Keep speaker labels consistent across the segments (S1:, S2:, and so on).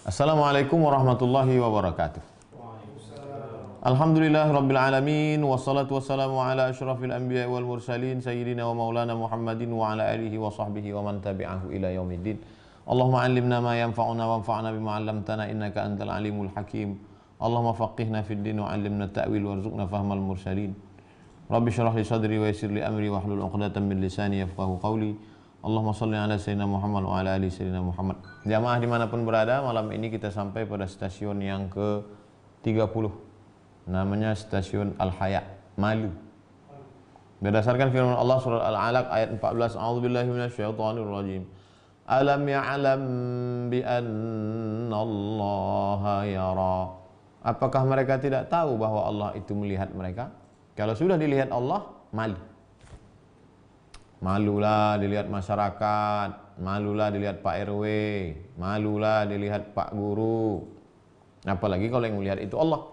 S1: Assalamualaikum warahmatullahi wabarakatuh. Alhamdulillah rabbil alamin, wassalatu wassalamu ala asyrafil anbiya wal mursalin sayyidina wa maulana Muhammadin wa ala alihi wa sahbihi wa man tabi'ahu ila yaumiddin. Allahumma 'allimna ma yanfa'una wanfa'na bima 'allamtana innaka antal alimul hakim. Allahumma faqihna fid din wa 'allimna ta'wil warzuqna fahmal mursalin. Rabbi shrah li sadri wa yassir li amri wahlul 'uqdatam min lisani yafqahu qawli. Allahumma salli ala sayyidina Muhammad wa ala ali sayyidina Muhammad. Jamaah dimanapun berada, malam ini kita sampai pada stasiun yang ke-30. Namanya stasiun Al-Haya, malu. Berdasarkan firman Allah surah Al-Alaq ayat 14, A'udzubillahi minasyaitonir rajim. Alam ya'lam bi annallaha yara. Apakah mereka tidak tahu bahwa Allah itu melihat mereka? Kalau sudah dilihat Allah, malu. Malulah dilihat masyarakat, malulah dilihat Pak RW, malulah dilihat Pak Guru. Apalagi kalau yang melihat itu Allah.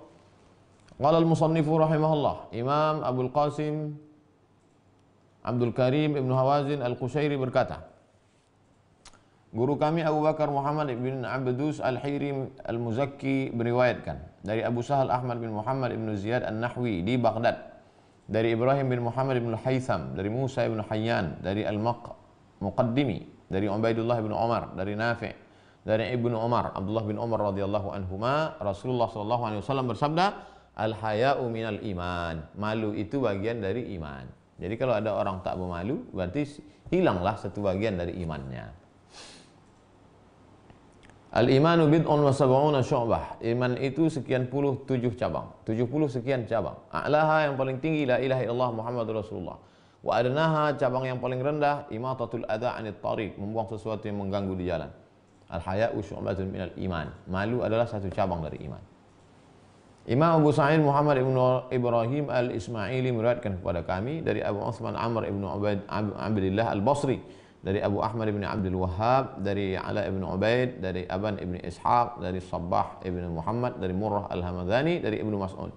S1: Qala al-musannifu rahimahullah, Imam Abdul Qasim Abdul Karim Ibnu Hawazin Al-Qushairi berkata, guru kami Abu Bakar Muhammad bin Abdus Al-Hiri Al-Muzakki meriwayatkan dari Abu Sahal Ahmad bin Muhammad bin Ziyad An-Nahwi di Baghdad, dari Ibrahim bin Muhammad bin Haytham, dari Musa bin Hayyan, dari Al-Muqaddimi, dari Ubaidullah bin Umar, dari Nafi', dari Ibnu Umar, Abdullah bin Umar radhiyallahu anhuma, Rasulullah sallallahu alaihi wasallam bersabda, al-haya'u minal iman. Malu itu bagian dari iman. Jadi kalau ada orang tak bermalu, berarti hilanglah satu bagian dari imannya. Al-imanu bid'un wa sab'una syu'bah. Iman itu sekian puluh 7 cabang, 70 sekian cabang. A'laha yang paling tinggi la ilaha illallah Muhammadur Rasulullah. Wa adnaha cabang yang paling rendah imatatul adza 'anit thariq, membuang sesuatu yang mengganggu di jalan. Al-haya'u syu'batun minal iman. Malu adalah satu cabang dari iman. Imam Abu Sa'id Muhammad ibnu Ibrahim Al-Ismaili meriwayatkan kepada kami dari Abu Utsman Amr ibnu Abdillah Al-Basri, dari Abu Ahmad ibn Abdul Wahhab, dari Ala ibn Ubaid, dari Aban ibn Ishaq, dari Sabbah ibn Muhammad, dari Murrah al-Hamadani, dari Ibnu Mas'ud.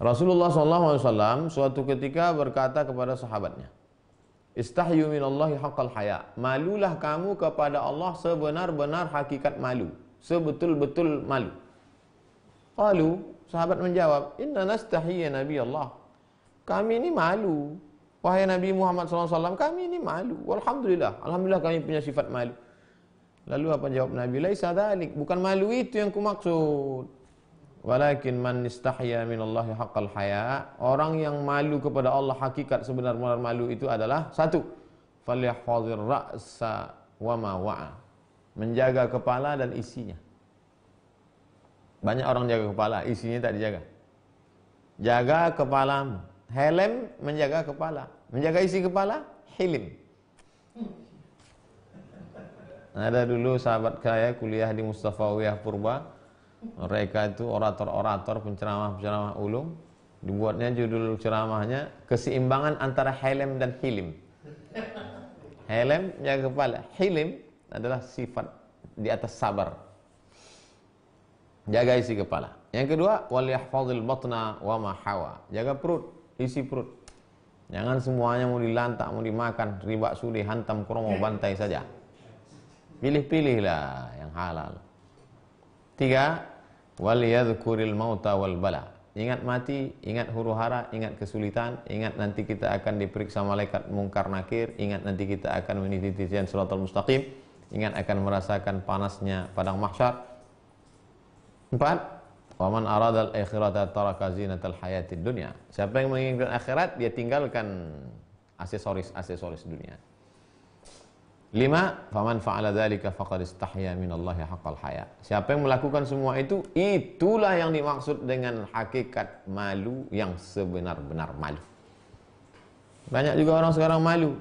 S1: Rasulullah SAW suatu ketika berkata kepada sahabatnya, istahyu minallahi haqqal haya. Malulah kamu kepada Allah sebenar-benar hakikat malu, sebetul-betul malu. Lalu sahabat menjawab, inna nastahi ya Nabi Allah. Kami ini malu. Wahai Nabi Muhammad SAW, kami ini malu. Walhamdulillah, alhamdulillah kami punya sifat malu. Lalu apa jawab Nabi? Laisa dzalik, bukan malu itu yang kumaksud. Walakin man istahya minallahi haqqal haya. Orang yang malu kepada Allah hakikat sebenar-benar malu itu adalah satu, falyahfazir ra'sa wa ma wa'a. Menjaga kepala dan isinya. Banyak orang jaga kepala, isinya tak dijaga. Jaga kepalamu. Helm menjaga kepala, menjaga isi kepala, hilim. Ada dulu sahabat saya kuliah di Mustafawiyah Purba. Mereka itu orator-orator, penceramah-penceramah ulum. Dibuatnya judul ceramahnya keseimbangan antara helm dan hilim. Helm menjaga kepala, hilim adalah sifat di atas sabar. Jaga isi kepala. Yang kedua, wal yahfazil batna wa ma hawa. Jaga perut. Isi perut. Jangan semuanya mau dilantak, mau dimakan, riba sudi, hantam kromo, bantai saja. Pilih-pilihlah yang halal. 3, wal yadhkuril mauta wal bala. Ingat mati, ingat huru-hara, ingat kesulitan, ingat nanti kita akan diperiksa malaikat mungkar nakir, ingat nanti kita akan meniti titian siratal mustaqim, ingat akan merasakan panasnya padang mahsyar. 4, waman aradal akhirata taraka zinatal hayatid dunya. Siapa yang menginginkan akhirat, dia tinggalkan aksesoris dunia. 5, faman fa'ala dzalika faqad istahya minallahi haqqal haya. Siapa yang melakukan semua itu, itulah yang dimaksud dengan hakikat malu yang sebenar-benar malu. Banyak juga orang sekarang malu.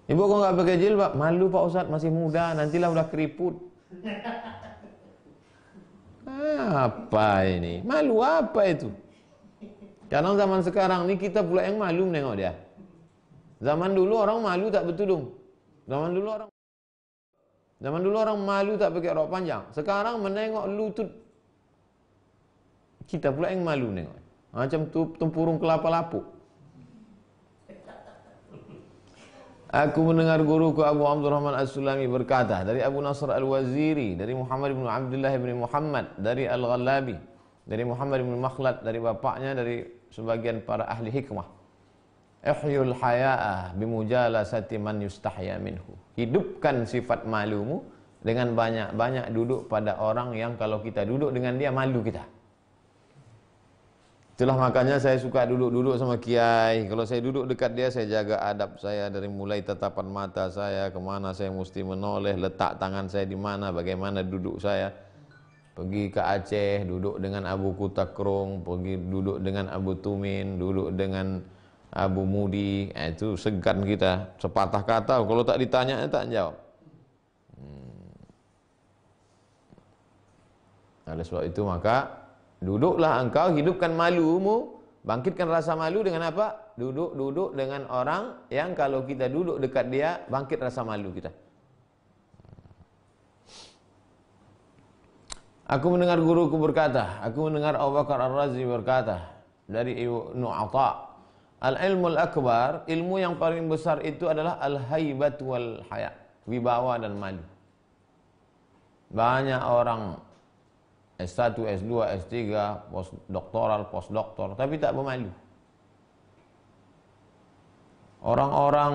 S1: Ibu kok enggak pakai jilbab? Malu Pak Ustaz, masih muda, nantilah udah keriput. Apa ini? Malu apa itu? Karena zaman sekarang ini kita pula yang malu menengok dia. Zaman dulu orang malu tak bertudung. Zaman dulu orang malu tak pakai rok panjang. Sekarang menengok lutut. Kita pula yang malu menengok. Macam tempurung kelapa lapuk. Aku mendengar guruku Abu Abdurrahman As-Sulami berkata, dari Abu Nasr Al-Waziri, dari Muhammad bin Abdullah bin Muhammad, dari Al-Ghallabi, dari Muhammad bin Makhlad, dari bapaknya, dari sebagian para ahli hikmah. Ihyul haya'a bimujalasati man yustahya minhu. Hidupkan sifat malumu dengan banyak-banyak duduk pada orang yang kalau kita duduk dengan dia malu kita. Itulah makanya saya suka duduk-duduk sama kiai. Kalau saya duduk dekat dia, saya jaga adab saya dari mulai tatapan mata saya, kemana saya mesti menoleh, letak tangan saya di mana, bagaimana duduk saya. Pergi ke Aceh, duduk dengan Abu Kutakrung, pergi duduk dengan Abu Tumin, duduk dengan Abu Mudi. Itu segan kita, sepatah kata. Kalau tak ditanya, tak jawab. Oleh sebab itu maka duduklah engkau, hidupkan malumu, bangkitkan rasa malu dengan apa? Duduk dengan orang yang kalau kita duduk dekat dia, bangkit rasa malu kita. Aku mendengar guruku berkata, aku mendengar Abu Bakar Ar-Razi berkata, dari Ibnu Atha, al-ilmul akbar, ilmu yang paling besar itu adalah al-haibat wal haya, wibawa dan malu. Banyak orang S1, S2, S3, postdoktoral, postdoktor, tapi tak bermalu. Orang-orang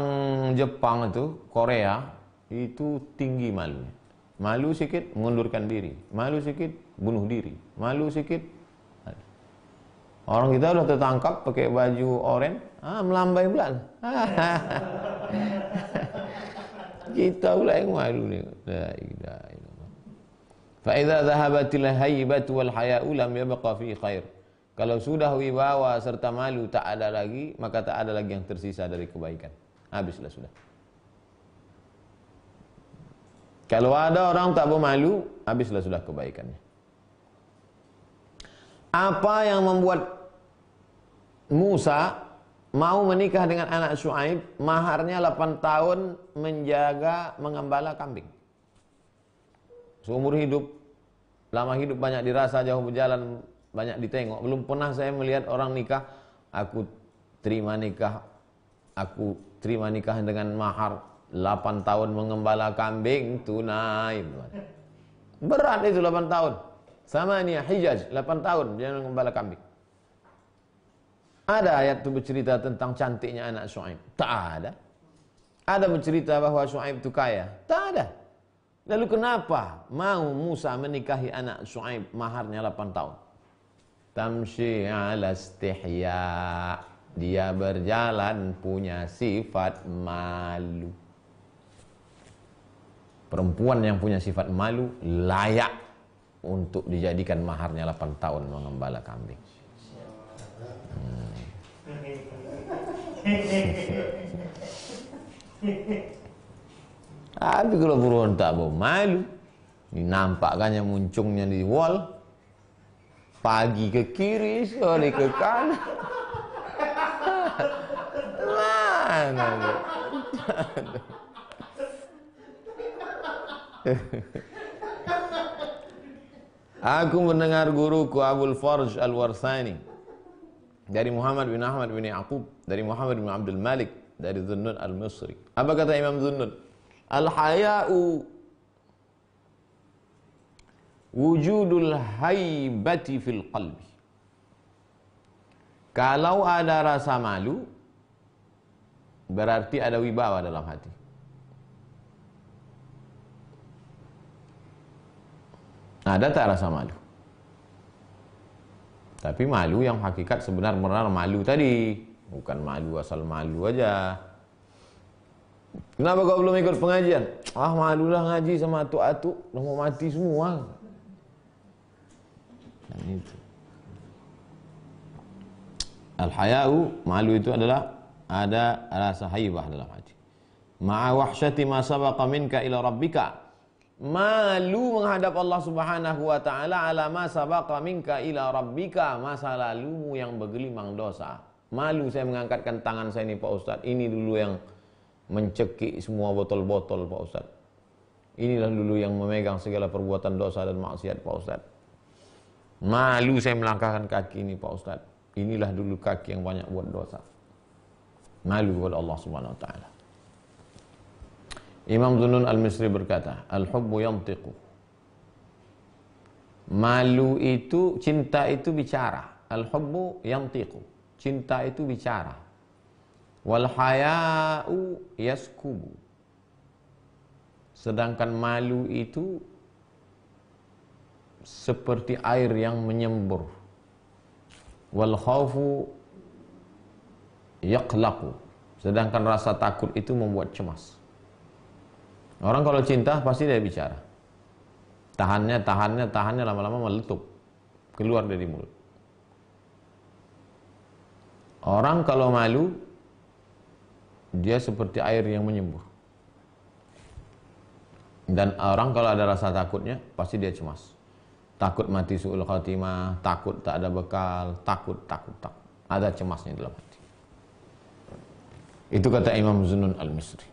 S1: Jepang itu, Korea, itu tinggi malu. Malu sikit, mengundurkan diri. Malu sikit, bunuh diri. Malu sikit. Orang kita sudah tertangkap pakai baju oranye, melambai bulan. Kita pula yang malu ni. La ilaha illallah. Fa'idha dhahabatil haibatu wal haya'u lam yabqa fi khair. Kalau sudah wibawa serta malu tak ada lagi, maka tak ada lagi yang tersisa dari kebaikan. Habislah sudah. Kalau ada orang tak bermalu, habislah sudah kebaikannya. Apa yang membuat Musa mau menikah dengan anak Syuaib, maharnya 8 tahun menjaga mengembala kambing. Seumur hidup, lama hidup banyak dirasa, jauh berjalan banyak ditengok. Belum pernah saya melihat orang nikah, aku terima nikah dengan mahar 8 tahun mengembala kambing tunai. Berat itu 8 tahun. Sama ni Hijaz 8 tahun dia mengembala kambing. Ada ayat itu bercerita tentang cantiknya anak Syuaib? Tak ada. Ada bercerita bahwa Syuaib itu kaya? Tak ada. Lalu kenapa mau Musa menikahi anak Syuaib maharnya 8 tahun? Tamshi ala istihya. Dia berjalan punya sifat malu. Perempuan yang punya sifat malu layak untuk dijadikan maharnya 8 tahun mengembala kambing. Tapi kalau buruan tak malu, ini nampakkannya muncungnya di wall, pagi ke kiri, sore ke kanan. Mana tu? Aku mendengar guruku Abul Farj Al-Warsani dari Muhammad bin Ahmad bin Yaqub, dari Muhammad bin Abdul Malik, dari Dhunnun Al-Misri. Apa kata Imam Dhunnun? Al-haya'u wujudul haibati fil qalbi. Kalau ada rasa malu, berarti ada wibawa dalam hati. Ada tak rasa malu? Tapi malu yang hakikat sebenar-benar malu tadi. Bukan malu asal malu aja. Kenapa kau belum ikut pengajian? Malulah ngaji sama atuk-atuk. Dah mau mati semua. Dan itu. Al-haya'u, malu itu adalah ada rasa haibah dalam hati. Ma'a wahsyati ma sabaqa minka ila rabbika. Malu menghadap Allah Subhanahu wa taala ala ma sabaqa minka ila rabbika, masa lalumu yang bergelimang dosa. Malu saya mengangkatkan tangan saya ini Pak Ustaz. Ini dulu yang mencekik semua botol-botol Pak Ustaz. Inilah dulu yang memegang segala perbuatan dosa dan maksiat Pak Ustaz. Malu saya melangkahkan kaki ini Pak Ustaz. Inilah dulu kaki yang banyak buat dosa. Malu kepada Allah Subhanahu wa taala. Imam Zunnun al-Misri berkata, al-hubbu yantiqu. Malu itu, cinta itu bicara. Al-hubbu yantiqu. Cinta itu bicara. Wal haya'u yaskubu. Sedangkan malu itu seperti air yang menyembur. Wal khawfu yaqlaqu. Sedangkan rasa takut itu membuat cemas. Orang kalau cinta pasti dia bicara. Tahannya lama-lama meletup. Keluar dari mulut. Orang kalau malu, dia seperti air yang menyembur. Dan orang kalau ada rasa takutnya, pasti dia cemas. Takut mati su'ul khatimah, takut tak ada bekal, takut. Ada cemasnya dalam hati. Itu kata Imam Zunnun al-Misri.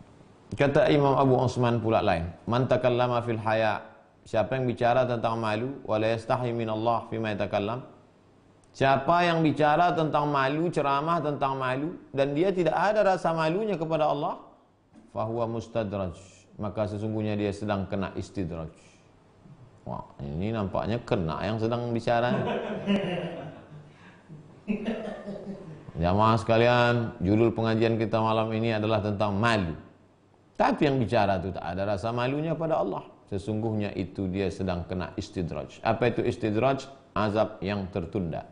S1: Kata Imam Abu Utsman pula lain, man takallama fil haya, siapa yang bicara tentang malu, wala yastahi min Allah fima yatakallam, siapa yang bicara tentang malu, ceramah tentang malu, dan dia tidak ada rasa malunya kepada Allah, fahuwa mustadraj, maka sesungguhnya dia sedang kena istidraj. Wah, ini nampaknya kena yang sedang bicara. Jamaah sekalian, judul pengajian kita malam ini adalah tentang malu. Tapi yang bicara itu tak ada rasa malunya pada Allah. Sesungguhnya itu dia sedang kena istidraj. Apa itu istidraj? Azab yang tertunda.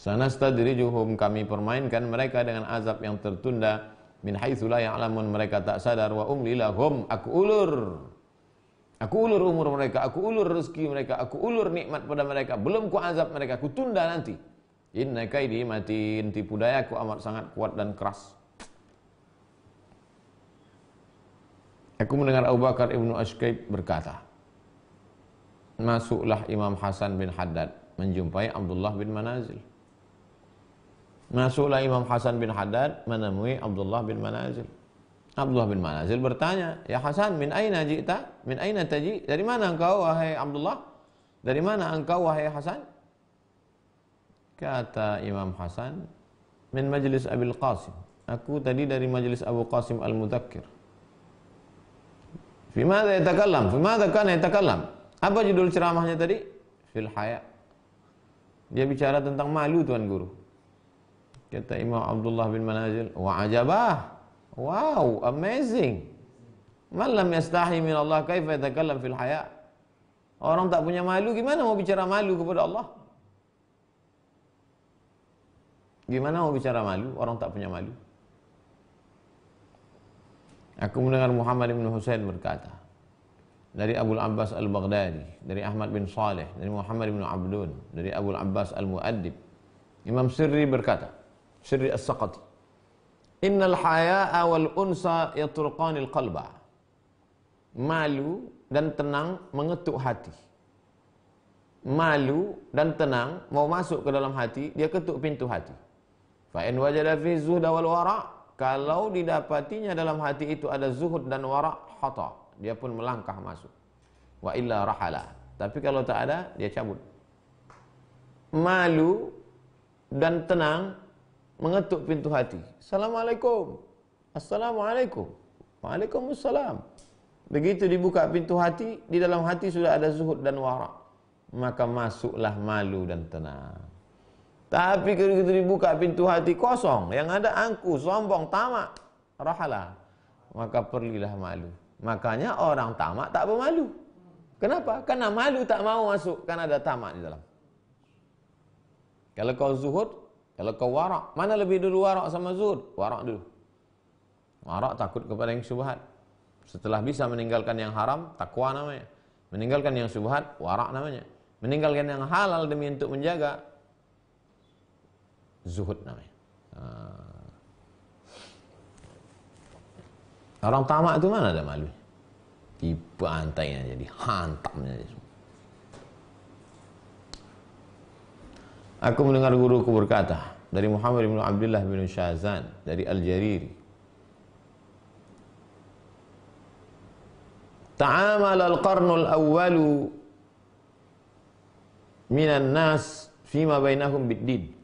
S1: Sanastadrijuhum, kami permainkan mereka dengan azab yang tertunda. Min haitsu la ya'lamun, mereka tak sadar. Wa umli lahum, aku ulur umur mereka, aku ulur rezeki mereka, aku ulur nikmat pada mereka. Belum ku azab mereka, ku tunda nanti. Inna kaidi matin, tipu dayaku amat sangat kuat dan keras. Aku mendengar Abu Bakar Ibnu Ashqaib berkata, masuklah Imam Hasan bin Haddad menjumpai Abdullah bin Manazil. Masuklah Imam Hasan bin Haddad menemui Abdullah bin Manazil. Abdullah bin Manazil bertanya, ya Hasan, min aina ji'ta? Min aina taji? Dari mana engkau wahai Abdullah? Dari mana engkau wahai Hasan? Kata Imam Hasan, min majlis Abil Qasim. Aku tadi dari majlis Abu Qasim Al-Mudzakkir. Fimada yatakallam? Fimada kana yatakallam? Apa judul ceramahnya tadi? Fil haya. Dia bicara tentang malu, Tuan Guru. Kata Imam Abdullah bin Manazil, wa ajabah. Wow, amazing. Man lam yastahi min Allah kaifa yatakallam fil haya? Orang tak punya malu, gimana mau bicara malu kepada Allah? Gimana mau bicara malu? Orang tak punya malu. Aku mendengar Muhammad bin Husain berkata, dari Abu Abbas Al-Baghdadi, dari Ahmad bin Saleh, dari Muhammad bin Abdun, dari Abu Abbas Al-Muaddib. Imam Sirri berkata, Sirri As-Saqati, innal haya'a wal unsa yaturqanil qalba. Malu dan tenang mengetuk hati. Malu dan tenang mau masuk ke dalam hati, dia ketuk pintu hati. Fa in wajada fi zuhda wal wara', kalau didapatinya dalam hati itu ada zuhud dan wara', khata, dia pun melangkah masuk. Wa illa rahala, tapi kalau tak ada, dia cabut. Malu dan tenang mengetuk pintu hati. Assalamualaikum. Assalamualaikum. Waalaikumsalam. Begitu dibuka pintu hati, di dalam hati sudah ada zuhud dan wara', maka masuklah malu dan tenang. Tapi kalau dibuka pintu hati kosong, yang ada angku, sombong, tamak, rahalah, maka pergilah malu. Makanya orang tamak tak bermalu. Kenapa? Karena malu tak mau masuk, karena ada tamak di dalam. Kalau kau zuhud, kalau kau warak, mana lebih dulu warak sama zuhud? Warak dulu. Warak takut kepada yang syubhat. Setelah bisa meninggalkan yang haram, takwa namanya. Meninggalkan yang syubhat, warak namanya. Meninggalkan yang halal demi untuk menjaga, zuhud namanya. Orang tamak itu mana ada malu? Dibantainya jadi, hantamnya jadi. Aku mendengar guruku berkata dari Muhammad bin Abdullah bin Syazan dari Al-Jariri, ta'amal al-qarnul awwalu minan nas fima bainahum bid-din.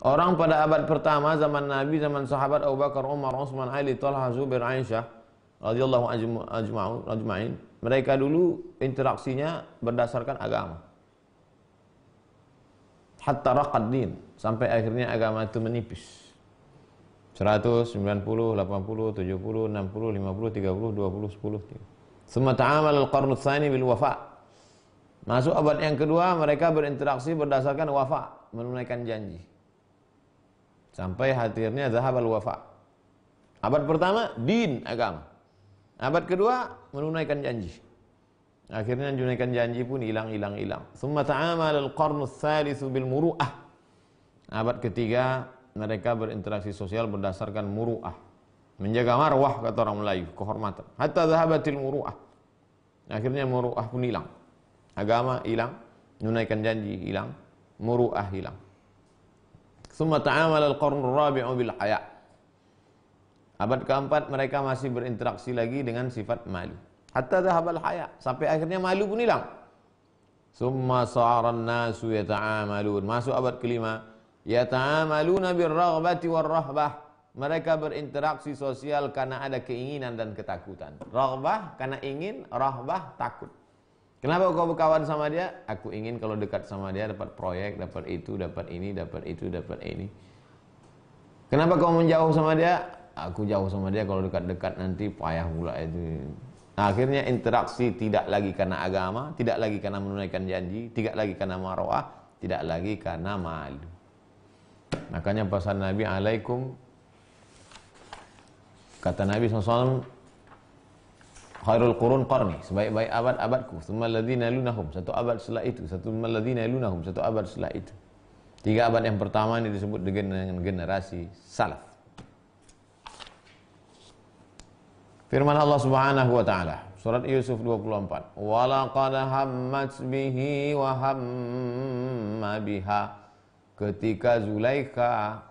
S1: Orang pada abad pertama zaman Nabi, zaman sahabat Abu Bakar, Umar, Utsman, Ali, Talha, Zubair, Aisyah, radhiyallahu ajma'in, mereka dulu interaksinya berdasarkan agama. Hatta raqad din, sampai akhirnya agama itu menipis. 100, 90, 80, 70, 60, 50, 30, 20, 10. Summa ta'amal al-qarn ats-tsani bil wafa. Masuk abad yang kedua, mereka berinteraksi berdasarkan wafa, menunaikan janji. Sampai akhirnya zahabal wafa. Abad pertama, din, agama. Abad kedua, menunaikan janji. Akhirnya menunaikan janji pun hilang. Summa ta'amal al-qarn ats-tsalits bil muru'ah. Abad ketiga, mereka berinteraksi sosial berdasarkan muru'ah. Menjaga marwah, kata orang Melayu, kehormatan. Hatta zahabatil muru'ah. Akhirnya muru'ah pun hilang. Agama hilang, menunaikan janji hilang, muru'ah hilang. Summa ta'amal al-qarn ar-rabi'u bil haya'. Abad keempat mereka masih berinteraksi lagi dengan sifat malu. Hatta zahabal haya', sampai akhirnya malu pun hilang. Summa sa'aran nasu yata'amalun. Masuk abad kelima, yata'amaluna bir-raghbati war-rahbah. Mereka berinteraksi sosial karena ada keinginan dan ketakutan. Raghbah karena ingin, rahbah takut. Kenapa kau berkawan sama dia? Aku ingin kalau dekat sama dia dapat proyek, dapat itu, dapat ini, dapat itu, dapat ini. Kenapa kau menjauh sama dia? Aku jauh sama dia kalau dekat-dekat nanti payah pula itu. Nah, akhirnya interaksi tidak lagi karena agama, tidak lagi karena menunaikan janji, tidak lagi karena marwah, tidak lagi karena malu. Makanya pesan Nabi alaikum, kata Nabi SAW, khairul qurun qarni, sebaik-baik abad-abadku, tsumma alladziina yalunahum, satu abad setelah itu, tsumma alladziina yalunahum, satu abad setelah itu. 3 abad yang pertama ini disebut dengan generasi salaf. Firman Allah Subhanahu wa taala, surat Yusuf 24, wa laqad hammat bihi wa hamma biha. Ketika Zulaikha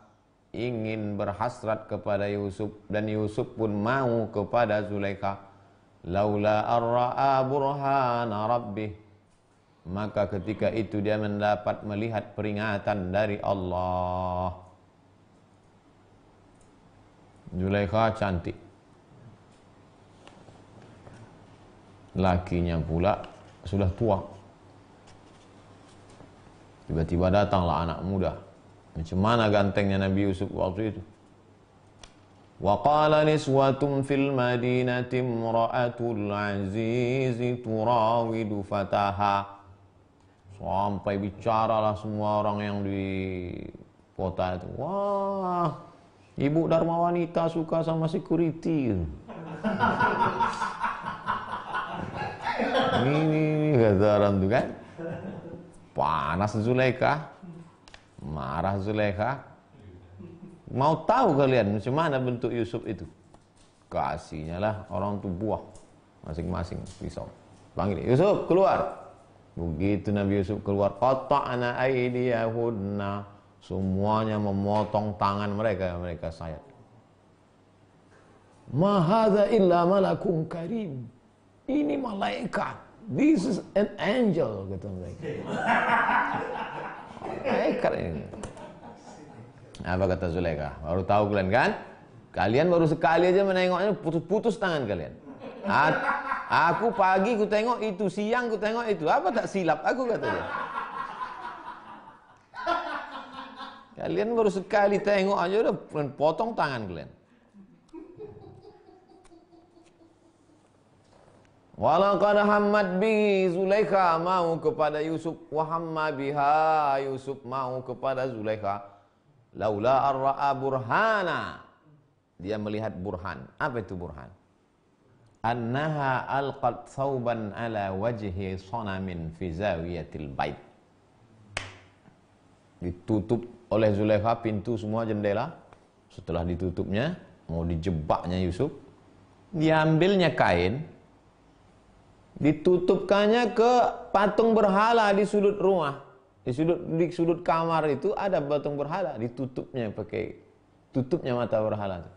S1: ingin berhasrat kepada Yusuf dan Yusuf pun mau kepada Zulaikha, laula ar-ra'a burhana rabbih, maka ketika itu dia mendapat melihat peringatan dari Allah. Zulaikha cantik, lakinya pula sudah tua. Tiba-tiba datanglah anak muda. Macam mana gantengnya Nabi Yusuf waktu itu? Wa qala niswatun fil madinati imra'atul azizi turawidu fataha. Sampai bicaralah semua orang yang di kota itu. Wah, ibu Dharma wanita suka sama security. Ini kata orang itu kan. Panas Zulaikha. Marah Zulaikha. Mau tahu kalian macam mana bentuk Yusuf itu? Kasihnya lah orang tu buah masing-masing pisau. Panggil Yusuf keluar. Begitu Nabi Yusuf keluar, qata'na aydiyahunna, semuanya memotong tangan mereka, mereka sayat. Ma hadza illa malakun karim. Ini malaikat. This is an angel, kata mereka. Malaikat ini. Apa kata Zulaikha? Baru tahu kalian kan? Kalian baru sekali aja menengoknya putus-putus tangan kalian. Aku pagi ku tengok itu, siang ku tengok itu. Apa tak silap aku, kata dia. Kalian baru sekali tengok aja udah potong tangan kalian. Walaqad hammat bi Zulaikha, mau kepada Yusuf, wa hamma biha, Yusuf mau kepada Zulaikha. Laula ar-ra'a burhana, dia melihat burhan. Apa itu burhan? Annaha alqat thawban ala wajhi sanamin fi zawiyatil bait. Ditutup oleh Zulaikha pintu semua jendela. Setelah ditutupnya, mau dijebaknya Yusuf, diambilnya kain, ditutupkannya ke patung berhala di sudut rumah. Di sudut kamar itu ada patung berhala, ditutupnya pakai tutupnya mata berhala itu.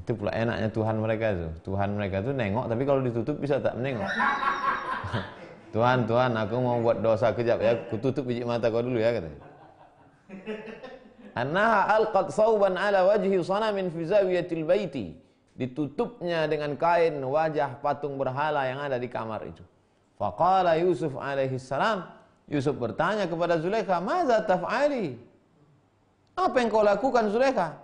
S1: Itu pula enaknya Tuhan mereka itu. Tuhan mereka itu nengok, tapi kalau ditutup bisa tak menengok. Tuhan, aku mau buat dosa kejap ya, aku tutup biji mata kau dulu ya, katanya. Annaha alqat thawban ala wajhi sanamin fi zawiyatil baiti. ditutupnya dengan kain wajah patung berhala yang ada di kamar itu. Faqala Yusuf alaihi salam, Yusuf bertanya kepada Zulaikha, "Maza taf'ali?" Apa yang kau lakukan, Zulaikha?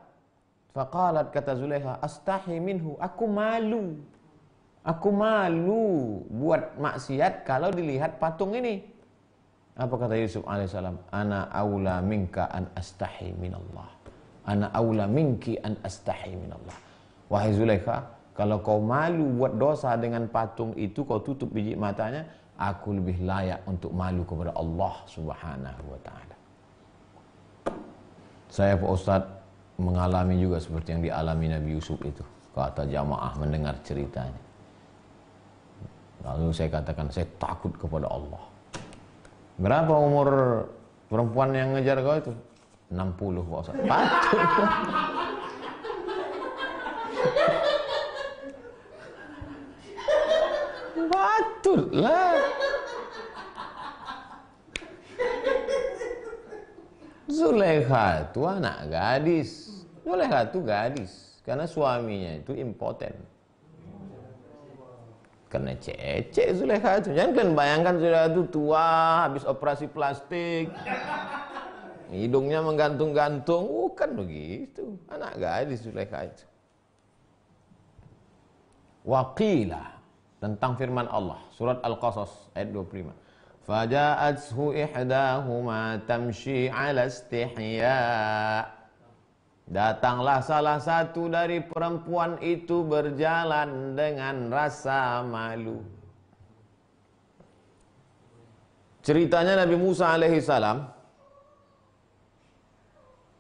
S1: Faqalat, kata Zulaikha, "Astahi minhu." Aku malu. Aku malu buat maksiat kalau dilihat patung ini. Apa kata Yusuf alaihissalam? Ana aula minka an astahi minallah. Ana aula minki an astahi minallah. Wahai Zulaikha, kalau kau malu buat dosa dengan patung itu, kau tutup biji matanya, aku lebih layak untuk malu kepada Allah Subhanahu wa ta'ala. Saya Pak Ustadz mengalami juga seperti yang dialami Nabi Yusuf itu, kata jamaah mendengar ceritanya. Lalu saya katakan, saya takut kepada Allah. Berapa umur perempuan yang ngejar kau itu? 60 Pak Ustadz. Patut. Patutlah. Zulaikha itu anak gadis. Zulaikha itu gadis karena suaminya itu impoten. Karena cecek Zulaikha itu. Jangan kalian bayangkan Zulaikha itu tua, habis operasi plastik, hidungnya menggantung-gantung. Bukan begitu. Anak gadis Zulaikha itu. Waqilah, tentang firman Allah, surat Al-Qasas ayat 25. Faja'athu ihdahuma tamshi 'ala istihya. Datanglah salah satu dari perempuan itu berjalan dengan rasa malu. Ceritanya Nabi Musa alaihi salam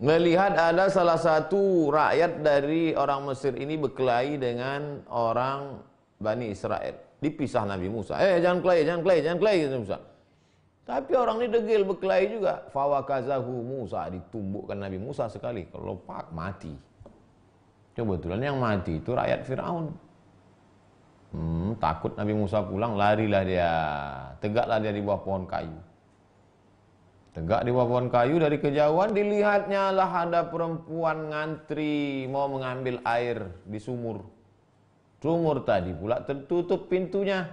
S1: melihat ada salah satu rakyat dari orang Mesir ini berkelahi dengan orang Bani Israel. Dipisah Nabi Musa. Jangan kelahi, jangan kelahi, jangan kelahi, Nabi Musa. Tapi orang ini degil berkelahi juga. Fawakazahu Musa, ditumbukkan Nabi Musa sekali. Kalau pak mati. Kebetulan yang mati itu rakyat Firaun. Takut Nabi Musa pulang, larilah dia. Tegaklah dia di bawah pohon kayu. Tegak di bawah pohon kayu, dari kejauhan dilihatnya lah ada perempuan ngantri mau mengambil air di sumur. Sumur tadi pula tertutup pintunya.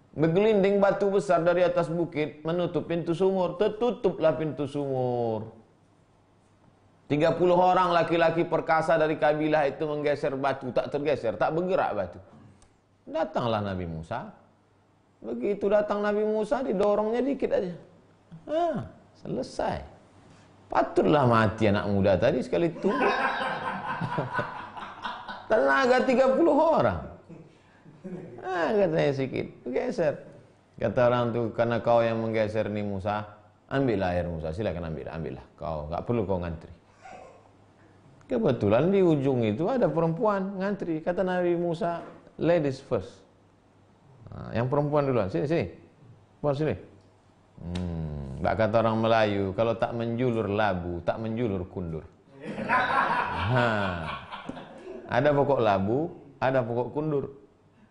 S1: Bergelinding batu besar dari atas bukit menutup pintu sumur. Tertutuplah pintu sumur. 30 orang laki-laki perkasa dari kabilah itu menggeser batu. Tak tergeser, tak bergerak batu. Datanglah Nabi Musa. Begitu datang Nabi Musa, didorongnya dikit aja. Selesai. Patutlah mati anak muda tadi sekali tumbuk. Tenaga 30 orang. Katanya sikit, geser. Kata orang tu, karena kau yang menggeser ni Musa, ambillah air Musa, silakan ambillah. Kau tak perlu kau ngantri. Kebetulan di ujung itu ada perempuan ngantri. Kata Nabi Musa, ladies first. Yang perempuan duluan, sini. Perempuan sini. Bak kata orang Melayu, kalau tak menjulur labu, tak menjulur kundur. Ada pokok labu, ada pokok kundur.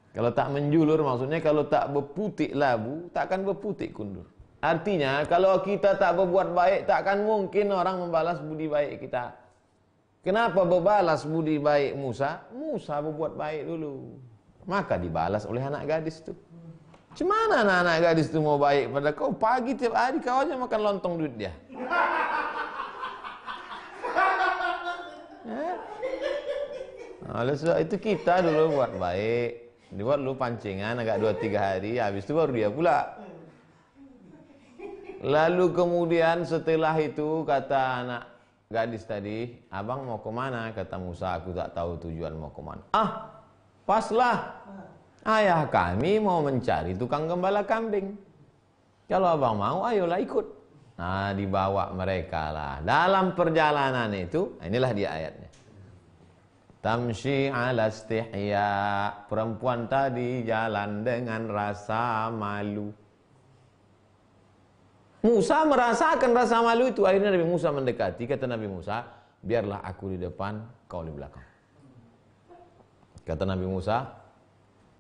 S1: Kalau tak menjulur maksudnya kalau tak berputik labu, tak akan berputik kundur. Artinya kalau kita tak berbuat baik, tak akan mungkin orang membalas budi baik kita. Kenapa berbalas budi baik Musa? Musa berbuat baik dulu, maka dibalas oleh anak gadis itu. Cemana anak gadis itu mau baik pada kau? Pagi tiap hari kau aja makan lontong duit dia. Oleh sebab itu kita dulu buat baik. Dibuat dulu pancingan agak 2-3 hari, habis itu baru dia pula. Lalu kemudian setelah itu kata anak gadis tadi, abang mau kemana? Kata Musa, aku tak tahu tujuan mau kemana. Paslah. Ayah kami mau mencari tukang gembala kambing. Kalau abang mau, ayolah ikut. Nah, dibawa mereka lah. Dalam perjalanan itu, inilah dia ayatnya. Tamshi ala istihya. Perempuan tadi jalan dengan rasa malu. Musa merasakan rasa malu itu. Akhirnya Nabi Musa mendekati. Kata Nabi Musa, biarlah aku di depan, kau di belakang. Kata Nabi Musa,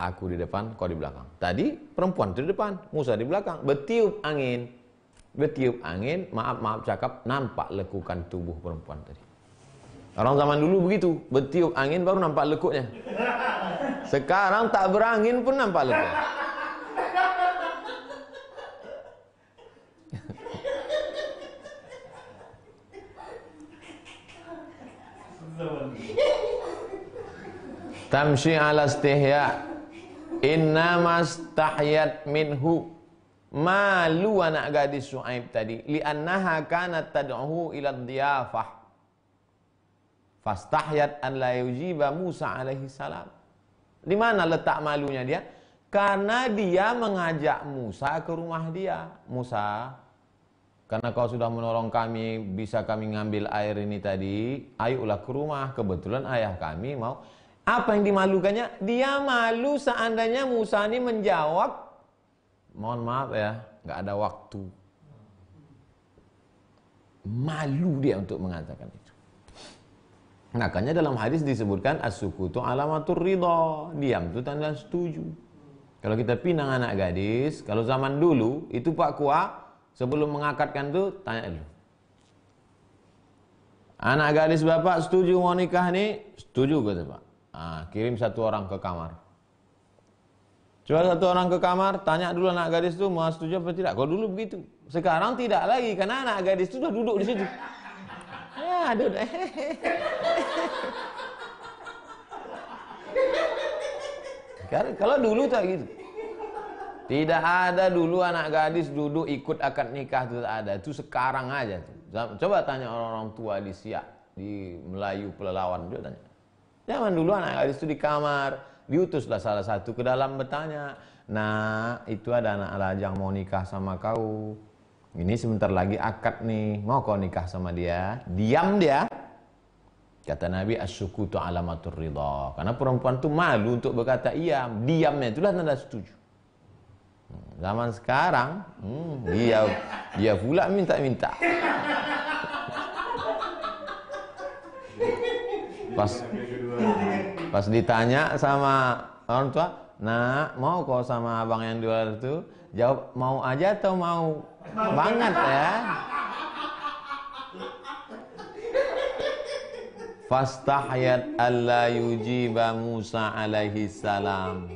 S1: aku di depan, kau di belakang. Tadi perempuan itu di depan, Musa di belakang. Bertiup angin, maaf cakap, nampak lekukan tubuh perempuan tadi. Orang zaman dulu begitu, bertiup angin baru nampak lekuknya. Sekarang tak berangin pun nampak lekuk. Tamshi ala istihya, innama stahyat minhu. Malu anak gadis Syuaib tadi, li'annaha kanat tad'uhu ila dhiyafah. Fastahyat an la yujiba Musa alaihi salam. Di mana letak malunya dia? Karena dia mengajak Musa ke rumah dia. Musa, karena kau sudah menolong kami, bisa kami ngambil air ini tadi, ayolah ke rumah. Kebetulan ayah kami mau. Apa yang dimalukannya? Dia malu seandainya Musa ini menjawab, mohon maaf ya, nggak ada waktu. Malu dia untuk mengatakan itu. Makanya dalam hadis disebutkan as-sukutu alamatur ridha. Diam itu tanda setuju. Kalau kita pinang anak gadis, kalau zaman dulu itu Pak Kua sebelum mengakadkan itu tanya dulu. Anak gadis bapak setuju mau nikah nih? Setuju kata Pak. Kirim satu orang ke kamar. Coba satu orang ke kamar, tanya dulu anak gadis itu mau setuju apa tidak. Kalau dulu begitu. Sekarang tidak lagi karena anak gadis itu sudah duduk di situ. Ya, duduk. Kalau dulu tak gitu. Tidak ada dulu anak gadis duduk ikut akad nikah, itu tak ada. Itu sekarang aja tuh. Coba tanya orang-orang tua di Siak, di Melayu Pelalawan, juga tanya. Zaman dulu anak gadis itu di kamar, diutuslah salah satu ke dalam bertanya, "Nah, itu ada anak lajang mau nikah sama kau. Ini sebentar lagi akad nih, mau kau nikah sama dia?" Diam dia. Kata Nabi, as-sukutu alamatur ridha. Karena perempuan itu malu untuk berkata iya, diamnya itulah tanda setuju. Zaman sekarang, dia pula minta-minta. Pas ditanya sama orang tua, "Nah, mau kau sama abang yang di luar itu?" Jawab, "Mau aja atau mau banget ya?" Fastahyat alla yujiba Musa alaihi salam.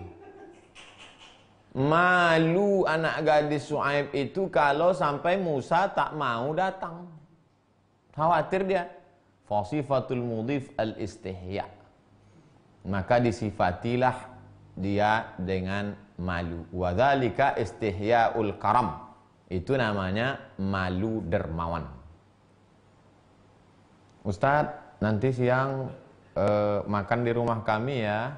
S1: Malu anak gadis Syuaib itu kalau sampai Musa tak mau datang. Khawatir dia. Fasifatul mudhif al-istihya. Maka disifatilah dia dengan malu. Wadzalika istihyaul karam. Itu namanya malu dermawan. Ustadz, nanti siang makan di rumah kami ya.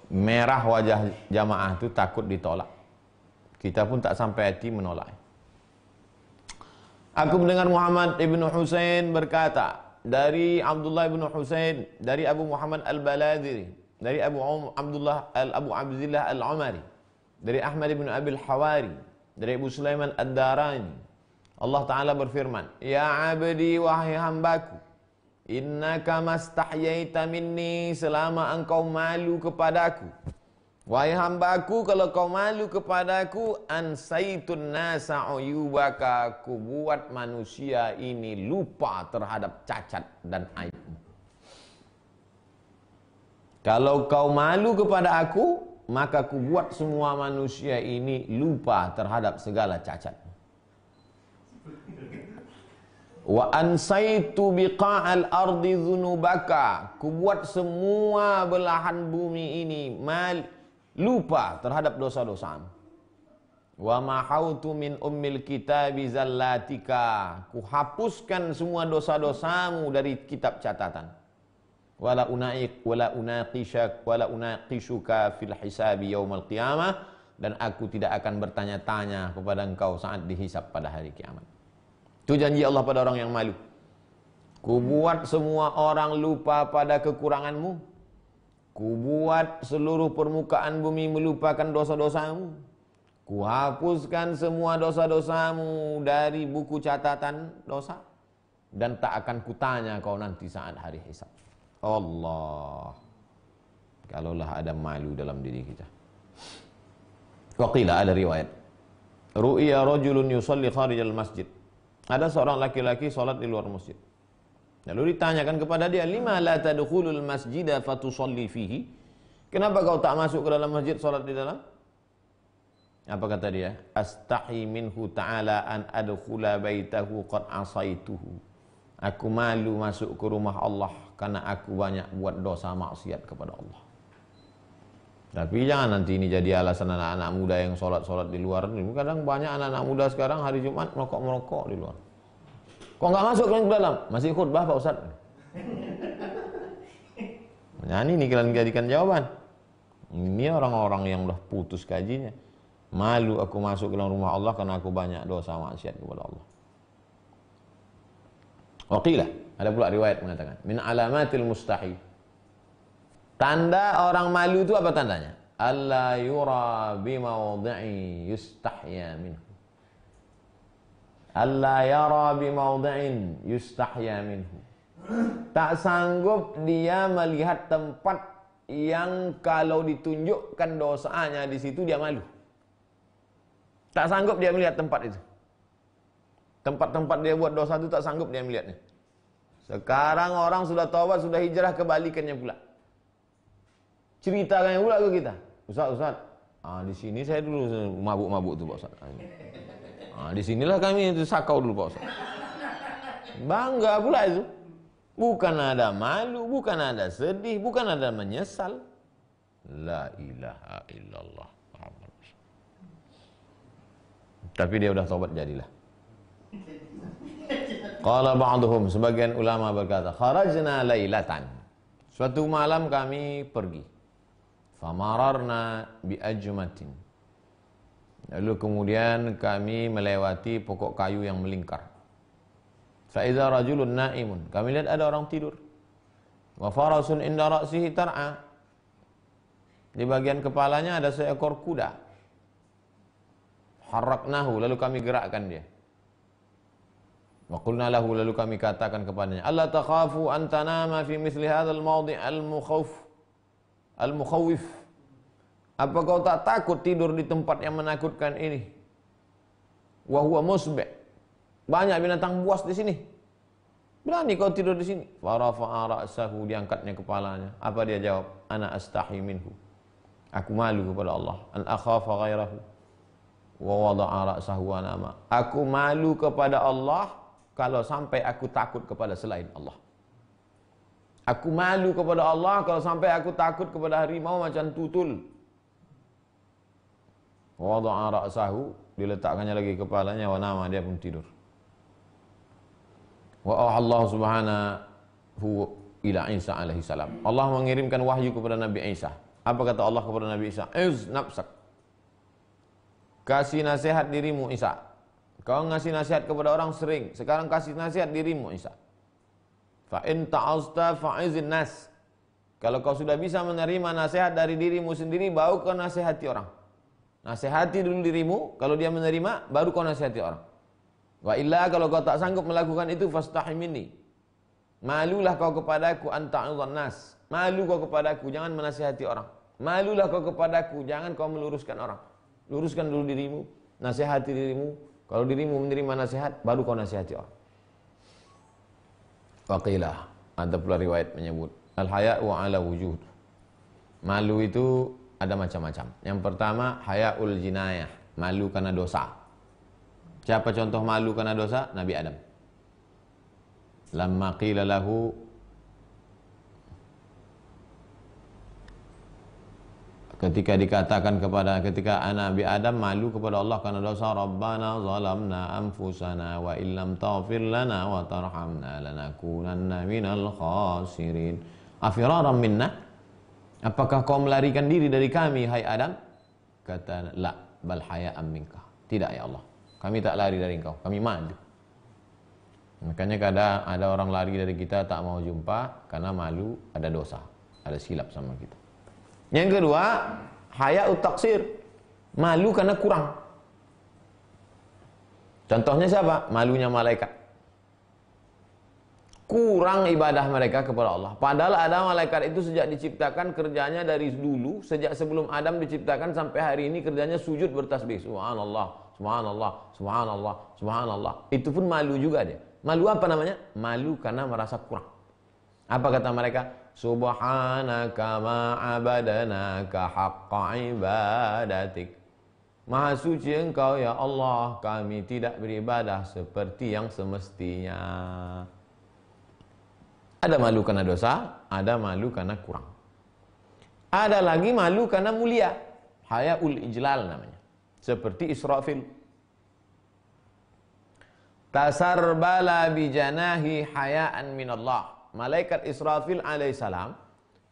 S1: Merah wajah jamaah itu takut ditolak. Kita pun tak sampai hati menolak. Aku mendengar Muhammad ibn Husain berkata dari Abdullah ibn Husain, dari Abu Muhammad al-Baladiri, dari Abu Abdullah al-Umari, dari Ahmad ibn Abil Hawari, dari Abu Sulaiman ad-Darani. Allah Ta'ala berfirman, "Ya abdi, wahai hambaku, innaka mastahyaita minni, selama engkau malu kepadaku. Wahai hambaku, kalau kau malu kepadaku, ansaitun nasa uyubaka, aku buat manusia ini lupa terhadap cacat dan aibmu." Kalau kau malu kepada aku, maka aku buat semua manusia ini lupa terhadap segala cacat. Wa ansaitu biqa'al ardi dzunubaka, ku buat semua belahan bumi ini lupa terhadap dosa-dosamu. Wa mahautu min ummil kitabi zallatika, ku hapuskan semua dosa-dosamu dari kitab catatan. Wala unaqishuka fil hisabi yaumal qiyamah, dan aku tidak akan bertanya-tanya kepada engkau saat dihisab pada hari kiamat. Itu janji Allah pada orang yang malu. Ku buat semua orang lupa pada kekuranganmu. Ku buat seluruh permukaan bumi melupakan dosa-dosamu. Ku hapuskan semua dosa-dosamu dari buku catatan dosa. Dan tak akan kutanya kau nanti saat hari hisab. Allah. Kalaulah ada malu dalam diri kita. Waqila, ada riwayat. Ru'ya rajulun yusalli kharijal masjid. Ada seorang laki-laki sholat di luar masjid. Lalu ditanyakan kepada dia, lima la tadkhulul masjida fatusalli fihi? Kenapa kau tak masuk ke dalam masjid salat di dalam? Apa kata dia? Astahi minhu ta'ala an adkhula baitahu qad asaituhu. Aku malu masuk ke rumah Allah karena aku banyak buat dosa maksiat kepada Allah. Tapi jangan nanti ini jadi alasan anak-anak muda yang sholat-sholat di luar. Kadang banyak anak-anak muda sekarang hari Jumat merokok-merokok di luar. Kok nggak masuk ke dalam? Masih khutbah Pak Ustaz. Nah ini kalian jadikan jawaban. Ini orang-orang yang udah putus kajinya. Malu aku masuk ke dalam rumah Allah karena aku banyak dosa maksiat kepada Allah. Waqilah, ada pula riwayat mengatakan, min alamatil mustahi. Tanda orang malu itu apa tandanya? Alla yura bimawdi'i yustahya minhu. Alla yara bimawdi'in yustahya minhu. Tak sanggup dia melihat tempat yang kalau ditunjukkan dosanya di situ dia malu. Tak sanggup dia melihat tempat itu. Tempat-tempat dia buat dosa itu tak sanggup dia melihatnya. Sekarang orang sudah taubat, sudah hijrah, kebalikannya pula. Ceritakan pula ke kita. Ustaz, di sini saya dulu mabuk-mabuk tu Pak Ustaz. Di sinilah kami itu sakau dulu Pak Ustaz. Bangga pula itu. Bukan ada malu, bukan ada sedih, bukan ada menyesal. La ilaha illallah. Tapi dia udah taubat jadilah. Qala ba'duhum, sebagian ulama berkata, kharajna lailatan. Suatu malam kami pergi. Famararna bi ajmatin. Lalu kemudian kami melewati pokok kayu yang melingkar. Fa idza rajulun naimun. Kami lihat ada orang tidur. Wa farasun inda ra'sihi tar'a. Di bagian kepalanya ada seekor kuda. Harraknahu, lalu kami gerakkan dia. Wa qulna lahu, lalu kami katakan kepadanya, alla takhafu an tanama fi misli hadzal mawdi' al-mukhawif. Apa kau tak takut tidur di tempat yang menakutkan ini? Wa huwa musbi'. Banyak binatang buas di sini. Berani kau tidur di sini? Fa rafa'a ra'sahu, diangkatnya kepalanya. Apa dia jawab? Ana astahi minhu. Aku malu kepada Allah. An akhafa ghairahu. Wa wada'a ra'sahu wa nama. Aku malu kepada Allah kalau sampai aku takut kepada selain Allah. Aku malu kepada Allah kalau sampai aku takut kepada harimau macam tutul. Wa wada'a ra'sahu, diletakkannya lagi kepalanya, wa nama, dia pun tidur. Wa Allah subhanahu ila Isa alaihi salam. Allah mengirimkan wahyu kepada Nabi Isa. Apa kata Allah kepada Nabi Isa? Iz nafsak. Kasih nasihat dirimu Isa. Kau ngasih nasihat kepada orang sering. Sekarang kasih nasihat dirimu Isa. Fa in ta'azta fa'izin nas. Kalau kau sudah bisa menerima nasihat dari dirimu sendiri, baru kau nasihati orang. Nasihati dulu dirimu. Kalau dia menerima, baru kau nasihati orang. Wa illa, kalau kau tak sanggup melakukan itu, fastahi minni. Malulah kau kepadaku anta'udhan nas. Malu kau kepadaku, jangan menasihati orang. Malulah kau kepadaku, jangan kau meluruskan orang. Luruskan dulu dirimu, nasihati dirimu. Kalau dirimu menerima nasihat, baru kau nasihati orang. Waqilah, ada pula riwayat menyebut, al-haya'u ala wujud. Malu itu ada macam-macam. Yang pertama, haya'ul jinayah, malu karena dosa. Siapa contoh malu karena dosa? Nabi Adam. Lamma qila lahu, ketika Nabi Adam malu kepada Allah karena dosa, Rabbana zalamna anfusana wa illam taghfir lana wa tarhamna lanakunanna minal khasirin. Afiraran minna? Apakah kau melarikan diri dari kami, hai Adam? Kata, la bal haya'an minka. Tidak ya Allah, kami tak lari dari engkau, kami malu. Makanya kadang ada orang lari dari kita, tak mau jumpa karena malu, ada dosa, ada silap sama kita. Yang kedua, haya'ut taksir, malu karena kurang. Contohnya siapa? Malunya malaikat. Kurang ibadah mereka kepada Allah. Padahal ada malaikat itu sejak diciptakan kerjanya dari dulu, sejak sebelum Adam diciptakan sampai hari ini kerjanya sujud bertasbih. Subhanallah, subhanallah, subhanallah, subhanallah. Itu pun malu juga dia. Malu apa namanya? Malu karena merasa kurang. Apa kata mereka? Subhanaka ma'abadanaka haqqa ibadatik. Maha suci engkau ya Allah, kami tidak beribadah seperti yang semestinya. Ada malu karena dosa, ada malu karena kurang. Ada lagi malu karena mulia. Hayaul ijlal namanya. Seperti Israfil. Tasarbala bijanahi hayaan minallah. Malaikat Israfil alaihissalam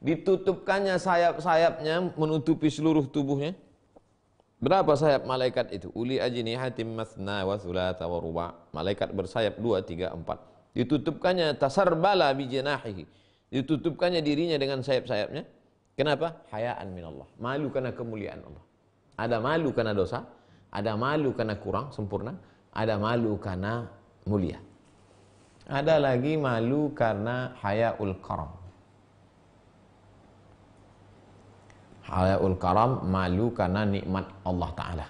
S1: ditutupkannya sayap-sayapnya menutupi seluruh tubuhnya. Berapa sayap malaikat itu? Uli ajnihatim mathna wa thulatha wa ruba'. Malaikat bersayap 2, 3, 4. Ditutupkannya tasarbala bijanahihi. Ditutupkannya dirinya dengan sayap-sayapnya. Kenapa? Hayaan minallah. Malu karena kemuliaan Allah. Ada malu karena dosa, ada malu karena kurang sempurna, ada malu karena mulia. Ada lagi malu karena hayaul karam. Hayaul karam, malu karena nikmat Allah Ta'ala.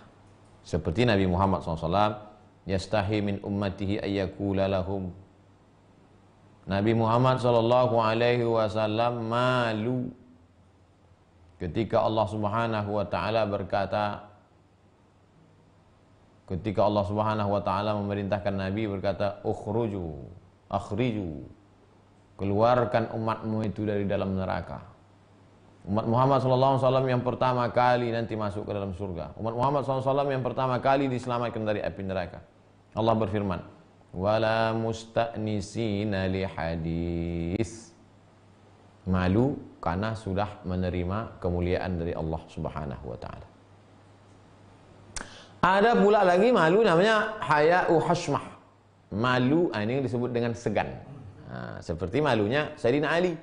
S1: Seperti Nabi Muhammad SAW, yastahi min ummatihi ayyakula lahum. Nabi Muhammad SAW malu ketika Allah Subhanahu wa Ta'ala berkata, ketika Allah Subhanahu wa Ta'ala memerintahkan Nabi berkata, akhriju, keluarkan umatmu itu dari dalam neraka. Umat Muhammad SAW yang pertama kali nanti masuk ke dalam surga. Umat Muhammad SAW yang pertama kali diselamatkan dari api neraka. Allah berfirman, wala musta'nisina li hadis. Malu karena sudah menerima kemuliaan dari Allah Subhanahu wa Ta'ala. Ada pula lagi malu namanya haya'u hashmah. Malu, ini disebut dengan segan. Seperti malunya Sayyidina Ali.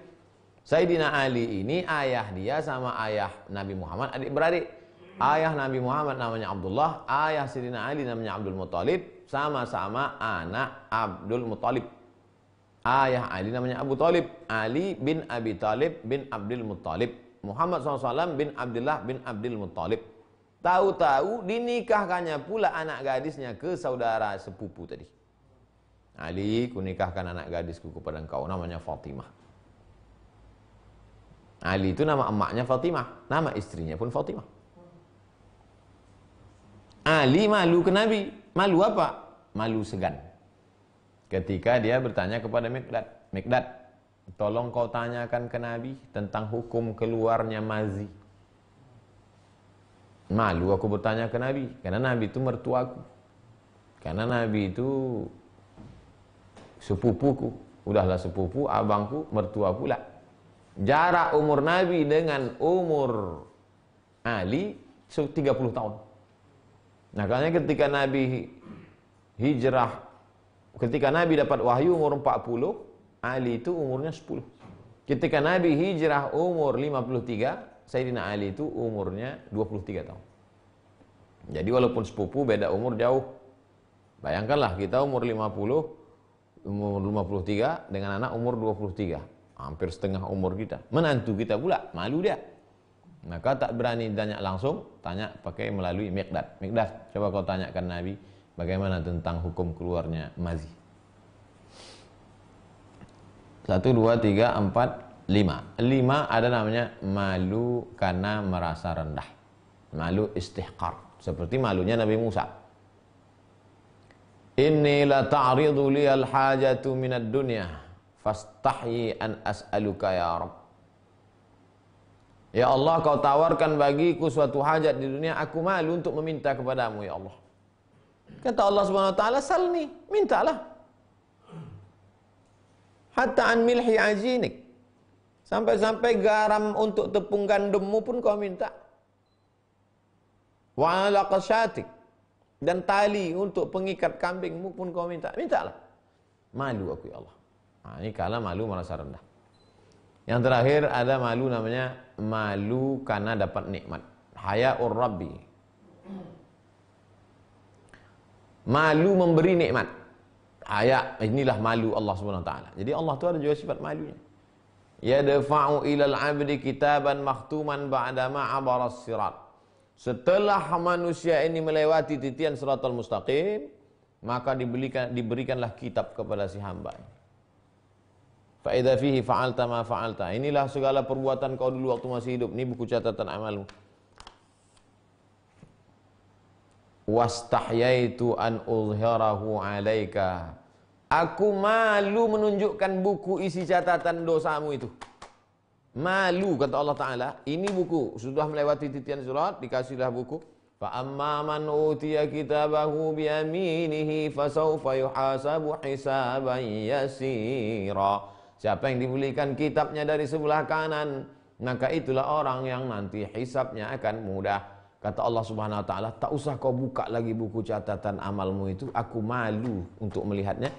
S1: Sayyidina Ali ini ayah dia sama ayah Nabi Muhammad adik-beradik. Ayah Nabi Muhammad namanya Abdullah, ayah Sayyidina Ali namanya Abdul Muttalib, sama-sama anak Abdul Muttalib. Ayah Ali namanya Abu Talib, Ali bin Abi Talib bin Abdul Muttalib. Muhammad SAW bin Abdullah bin Abdul Muttalib. Tahu-tahu dinikahkannya pula anak gadisnya ke saudara sepupu tadi. Ali, kunikahkan anak gadisku kepada engkau, namanya Fatimah. Ali itu nama emaknya Fatimah, nama istrinya pun Fatimah. Ali malu ke Nabi. Malu apa? Malu segan. Ketika dia bertanya kepada Mikdad, tolong kau tanyakan ke Nabi tentang hukum keluarnya mazi. Malu aku bertanya ke Nabi, karena Nabi itu mertuaku. Karena Nabi itu sepupuku. Udahlah sepupu, abangku, mertua pula. Jarak umur Nabi dengan umur Ali 30 tahun. Nah, karena ketika Nabi hijrah, ketika Nabi dapat wahyu umur 40, Ali itu umurnya 10. Ketika Nabi hijrah umur 53, Sayyidina Ali itu umurnya 23 tahun. Jadi walaupun sepupu beda umur jauh. Bayangkanlah kita umur 50, umur 53 dengan anak umur 23. Hampir setengah umur kita. Menantu kita pula, malu dia. Maka tak berani tanya langsung, tanya pakai melalui Mikdad. Mikdad, coba kau tanyakan Nabi bagaimana tentang hukum keluarnya mazi. 1, 2, 3, 4, 5. 5 ada namanya malu karena merasa rendah. Malu istihqar. Seperti malunya Nabi Musa. Inni la ta'ridu liyal hajatu minad dunya fastahyi an as'aluka ya Rabb. Ya Allah, kau tawarkan bagiku suatu hajat di dunia, aku malu untuk meminta kepadamu ya Allah. Kata Allah Subhanahu wa taala, salni, mintalah. Hatta an milhi ajinik. Sampai-sampai garam untuk tepung gandummu pun kau minta. Wa ala qasyatik. Dan tali untuk pengikat kambingmu pun kau minta. Mintalah. Malu aku ya Allah. Nah, ini kala malu merasa rendah. Yang terakhir ada malu namanya malu karena dapat nikmat. Haya'ur Rabbi. Malu memberi nikmat. Haya, inilah malu Allah Subhanahu wa taala. Jadi Allah tu ada juga sifat malunya. Yadfa'u ilal 'abdi kitaban makhtuman ba'da ma 'abara as-sirat. Setelah manusia ini melewati titian siratal mustaqim, maka diberikanlah kitab kepada si hamba. Fa idza fihi fa'alta ma fa'alta. Inilah segala perbuatan kau dulu waktu masih hidup. Ini buku catatan amalmu. Wastahyaitu an uzhirahu 'alaika. Aku malu menunjukkan buku isi catatan dosamu itu. Malu, kata Allah Ta'ala. Ini buku, sudah melewati titian surat, dikasihlah buku. Fa amma man utiya kitabahu bi yaminihi fasawfa yuhasabu hisaban yasira. Siapa yang diberikan kitabnya dari sebelah kanan, maka itulah orang yang nanti hisabnya akan mudah. Kata Allah Subhanahu wa taala, tak usah kau buka lagi buku catatan amalmu itu, aku malu untuk melihatnya.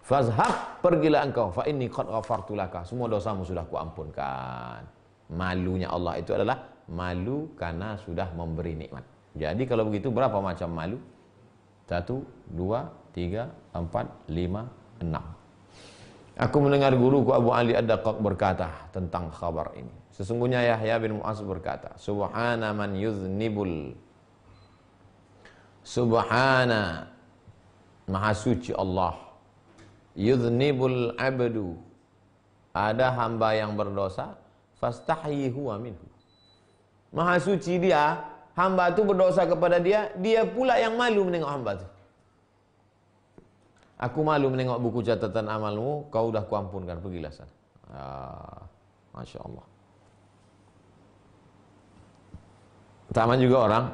S1: Fazhab, pergilah engkau, fa inni qad ghafartu laka. Semua dosamu sudah kuampunkan. Malunya Allah itu adalah malu karena sudah memberi nikmat. Jadi kalau begitu berapa macam malu? 1, 2, 3, 4, 5, 6. Aku mendengar guruku Abu Ali Ad-Daqqaq berkata tentang khabar ini. Sesungguhnya Yahya bin Mu'az berkata, Subhana man yuznibul. Subhana, maha suci Allah. Yuznibul abdu. Ada hamba yang berdosa, fastahyi huwa minhu. Maha suci dia, hamba itu berdosa kepada dia, dia pula yang malu menengok hamba itu. Aku malu menengok buku catatan amalmu, kau udah kuampunkan, pergilah sana. Masya Allah. Sama juga orang,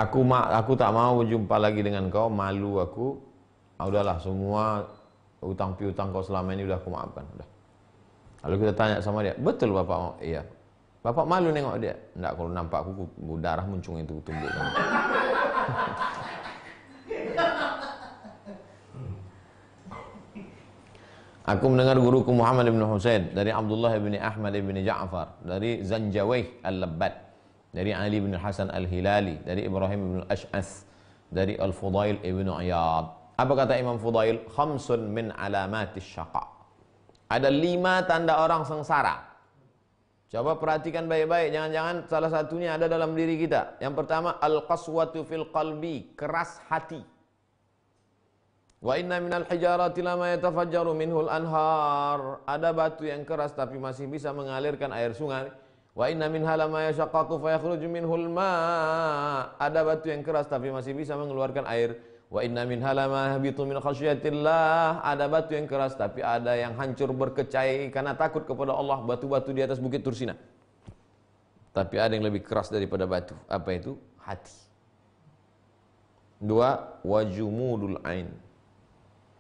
S1: aku tak mau berjumpa lagi dengan kau, malu aku. Udahlah, semua utang piutang kau selama ini udah aku maafkan. Udah. Lalu kita tanya sama dia, betul bapak mau? Iya. Bapak malu nengok dia? Enggak, kalau nampak aku darah muncung itu tumbuk. Aku mendengar guruku Muhammad bin Husain dari Abdullah bin Ahmad bin Ja'far, dari Zanjawaih Al-Labbad, dari Ali bin Hasan Al-Hilali, dari Ibrahim bin Al-Ash'ath, dari Al-Fudail ibn Iyad. Apa kata Imam Fudail? Khamsun min alamatis syaqa. Ada 5 tanda orang sengsara. Coba perhatikan baik-baik, jangan-jangan salah satunya ada dalam diri kita. Yang pertama, al-qaswatu fil qalbi, keras hati. Wa inna minal hijarati lama yatafajjaru minhul anhar. Ada batu yang keras tapi masih bisa mengalirkan air sungai. Wa inna minha lama yashaqqaqu fayakhruju minhul ma. Ada batu yang keras tapi masih bisa mengeluarkan air. Wa inna minha lama yahbitu min khasyatillah. Ada batu yang keras tapi ada yang hancur berkecai karena takut kepada Allah. Batu-batu di atas bukit Tursina. Tapi ada yang lebih keras daripada batu. Apa itu? Hati. 2, wajumudul ain.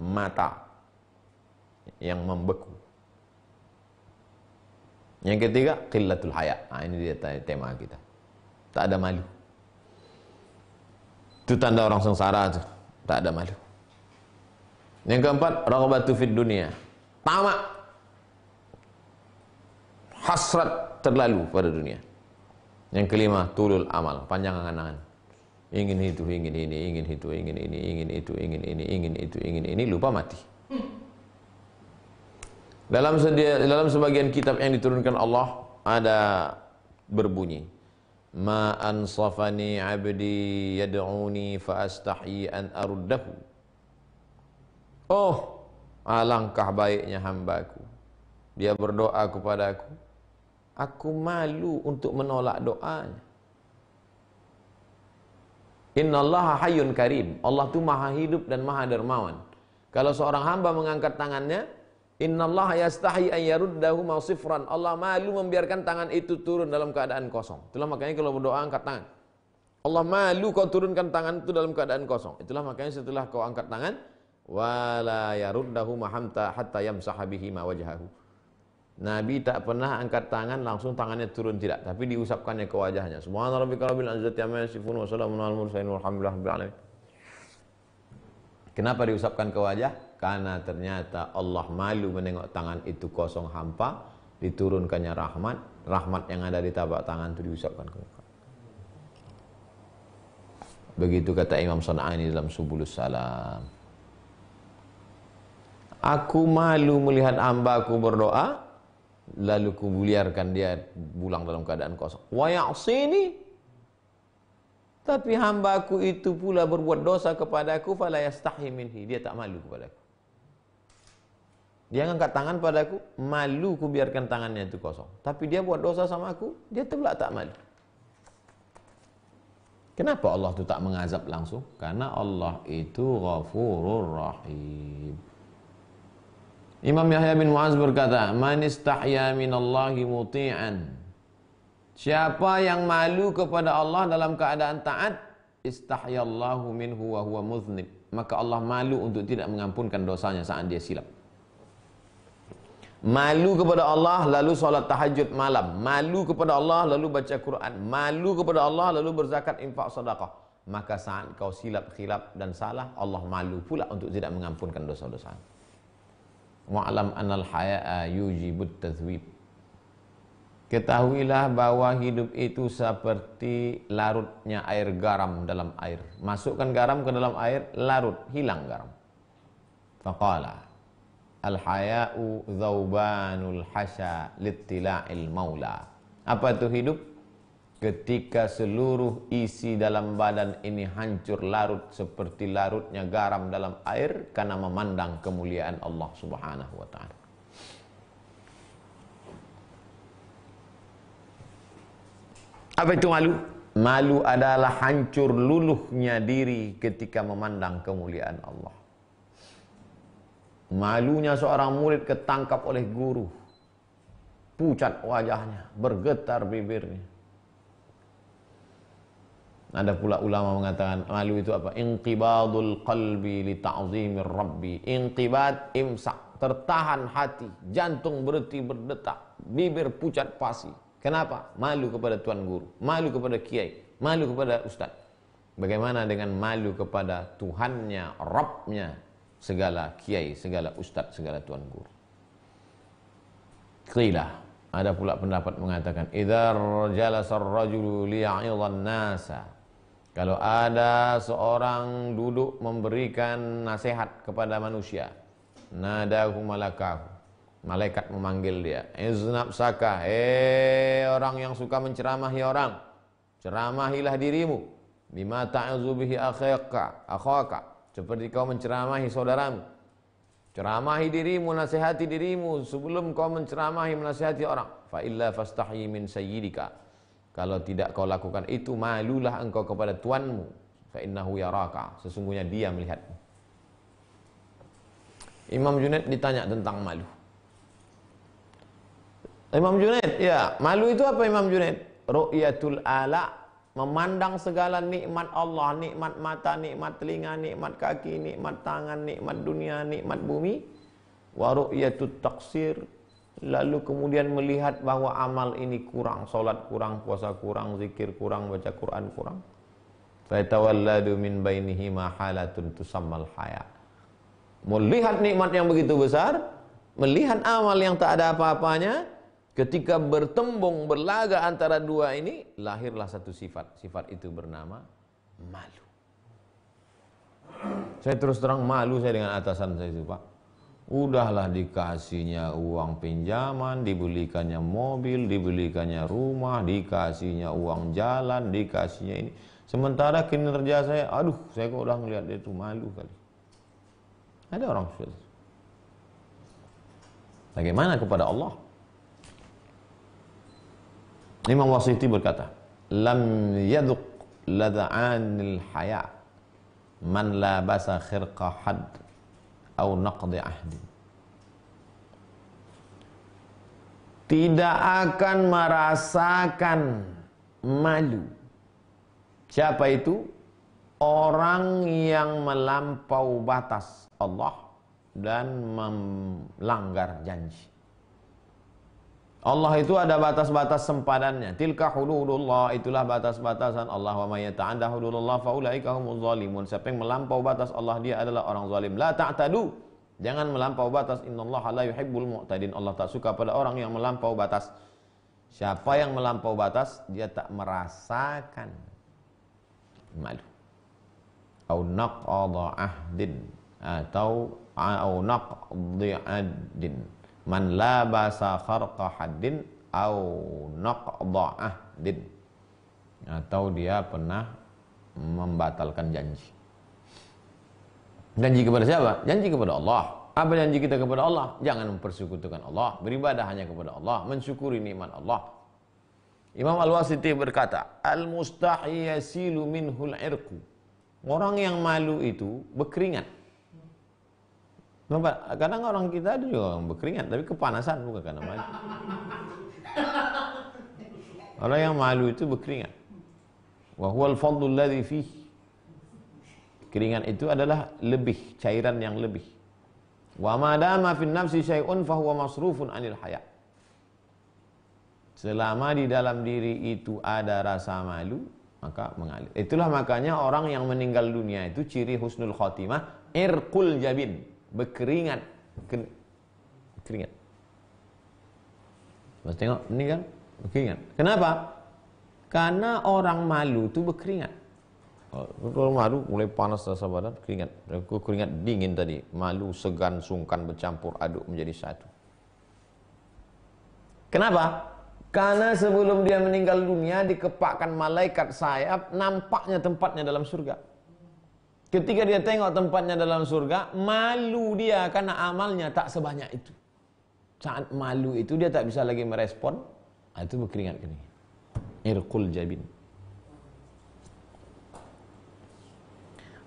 S1: Mata yang membeku. Yang ketiga, qillatul haya. Ini dia tema kita. Tak ada malu. Itu tanda orang sengsara itu. Tak ada malu. Yang keempat, raghbatu fid dunia. Tamak. Hasrat terlalu pada dunia. Yang kelima, tulul amal. Panjang angan-angan. Ingin itu, ingin ini, ingin itu, ingin ini, ingin itu, ingin ini, ingin itu, ingin ini, lupa mati. Dalam sebagian kitab yang diturunkan Allah ada berbunyi, ma ansafani abdi yad'uni fa astahyi an aruddahu. Oh, alangkah baiknya hambaku. Dia berdoa kepadaku, aku malu untuk menolak doanya. Innallaha hayyun karim. Allah itu maha hidup dan maha dermawan. Kalau seorang hamba mengangkat tangannya, innallaha yastahi an yaruddahu mausifran. Allah malu membiarkan tangan itu turun dalam keadaan kosong. Itulah makanya kalau berdoa angkat tangan. Allah malu kau turunkan tangan itu dalam keadaan kosong. Itulah makanya setelah kau angkat tangan, wala yaruddahu mahamta hatta yamsaha bihi ma wajhahu. Nabi tak pernah angkat tangan langsung tangannya turun, tidak, tapi diusapkannya ke wajahnya. Subhana rabbika rabbil izzati amma yasifun wa salamun alal mursalin walhamdulillahi rabbil alamin. Kenapa diusapkan ke wajah? Karena ternyata Allah malu menengok tangan itu kosong hampa, diturunkannya rahmat yang ada di tapak tangan itu diusapkan ke muka. Begitu kata Imam San'ani dalam Subulus Salam. Aku malu melihat hambaku berdoa, lalu kubuliarkan dia pulang dalam keadaan kosong. Wa ya'sini, Tapi hambaku itu pula berbuat dosa kepadaku, fala yastahi minhi, dia tak malu kepadaku. Dia angkat tangan padaku, malu ku biarkan tangannya itu kosong. Tapi dia buat dosa sama aku, dia pula tak malu. Kenapa Allah itu tak mengazab langsung? Karena Allah itu Ghafurur Rahim. Imam Yahya bin Mu'az berkata, "Man istahya minallahi muti'an." Siapa yang malu kepada Allah dalam keadaan taat, istahyallahu minhu wa huwa muznib. Maka Allah malu untuk tidak mengampunkan dosanya saat dia silap. Malu kepada Allah lalu solat tahajud malam, malu kepada Allah lalu baca Quran, malu kepada Allah lalu berzakat, infak, sedekah. Maka saat kau silap, khilaf dan salah, Allah malu pula untuk tidak mengampunkan dosa-dosa. Wa'lam anal haya'a yujibut tazwib. Ketahuilah bahwa hidup itu seperti larutnya air garam dalam air. Masukkan garam ke dalam air, larut, hilang garam. Faqala al-haya'u dzaubanul hasya littila'il maula. Apa itu hidup? Ketika seluruh isi dalam badan ini hancur larut seperti larutnya garam dalam air karena memandang kemuliaan Allah Subhanahu wa taala. Apa itu malu? Malu adalah hancur luluhnya diri ketika memandang kemuliaan Allah. Malunya seorang murid ketangkap oleh guru. Pucat wajahnya, bergetar bibirnya. Ada pula ulama mengatakan malu itu apa? Inqibadul qalbi li ta'zimir rabbi. Inqibad, imsak, tertahan hati, jantung berhenti berdetak, bibir pucat pasi. Kenapa? Malu kepada tuan guru, malu kepada kiai, malu kepada ustaz. Bagaimana dengan malu kepada Tuhannya, Rabbnya, segala kiai, segala ustaz, segala tuan guru. Qila, ada pula pendapat mengatakan idza jalasa ar-rajulu liya'idhan nasa. Kalau ada seorang duduk memberikan nasihat kepada manusia, nadahu malakahu, malaikat memanggil dia, iznab saka, orang yang suka menceramahi orang, ceramahilah dirimu, bima ta'uzu bihi akhaka, seperti kau menceramahi saudaramu. Ceramahi dirimu, nasihati dirimu sebelum kau menceramahi, menasihati orang. Fa illa fastahyi min sayyidika. Kalau tidak kau lakukan itu, malulah engkau kepada tuanmu. Fa innahu yaraka, sesungguhnya dia melihatmu. Imam Junaid ditanya tentang malu. Imam Junaid, ya, malu itu apa Imam Junaid? Ru'yatul ala, memandang segala nikmat Allah, nikmat mata, nikmat telinga, nikmat kaki, nikmat tangan, nikmat dunia, nikmat bumi. Wa ru'yatut taqsir, lalu kemudian melihat bahwa amal ini kurang, salat kurang, puasa kurang, zikir kurang, baca Quran kurang. Fa tawalladu min bainihi ma halatun tusammal haya. Melihat nikmat yang begitu besar, melihat amal yang tak ada apa-apanya, ketika bertembung, berlaga antara dua ini, lahirlah satu sifat. Sifat itu bernama malu. Saya terus terang malu saya dengan atasan saya itu, Pak. Udahlah dikasihnya uang pinjaman, dibelikannya mobil, dibelikannya rumah, dikasihnya uang jalan, dikasihnya ini. Sementara kinerja saya, aduh, saya kok udah ngelihat dia itu malu kali. Ada orang seperti itu. Bagaimana kepada Allah? Imam Wasiti berkata, lam yaduk lada'anil haya man labasa khirqa had au naqdi ahdi. Tidak akan merasakan malu. Siapa itu? Orang yang melampau batas Allah dan melanggar janji. Allah itu ada batas-batas sempadannya. Tilka hududullah, itulah batas-batasan Allah. Wa may yata'adda hududullah fa ulaika humuz zalimun. Siapa yang melampau batas Allah, dia adalah orang zalim. La ta'tadu, jangan melampau batas. Innallaha la yuhibbul mu'tadin. Allah tak suka pada orang yang melampau batas. Siapa yang melampau batas, dia tak merasakan malu. Au naqadha ahdin, atau au naqdi ahdin. Man labasa kharqa haddin au naqda ahdin, atau dia pernah membatalkan janji. Janji kepada siapa? Janji kepada Allah. Apa janji kita kepada Allah? Jangan mempersekutukan Allah, beribadah hanya kepada Allah, mensyukuri nikmat Allah. Imam Al-Wasiti berkata, al-mustahi yasilu minhul irqu. Orang yang malu itu berkeringat. Kenapa? Kadang orang kita ada juga yang berkeringat, tapi kepanasan, bukan karena malu. Orang yang malu itu berkeringat. Wa huwal fadlul ladzi fihi. Keringat itu adalah lebih, cairan yang lebih. Wa ma dama fin nafsi syai'un fa huwa masrufun 'anil haya. Selama di dalam diri itu ada rasa malu, maka mengalir. Itulah makanya orang yang meninggal dunia itu ciri husnul khotimah, irqul jabin, berkeringat. Keringat. Mas tengok ini kan berkeringat. Kenapa? Karena orang malu itu berkeringat. Kalau malu mulai panas rasa badan, keringat. Keringat dingin tadi, malu, segan, sungkan bercampur aduk menjadi satu. Kenapa? Karena sebelum dia meninggal dunia dikepakkan malaikat sayap, nampaknya tempatnya dalam surga. Ketika dia tengok tempatnya dalam surga, malu dia karena amalnya tak sebanyak itu. Saat malu itu dia tak bisa lagi merespon, itu berkeringat-keringat. Irqul jabin.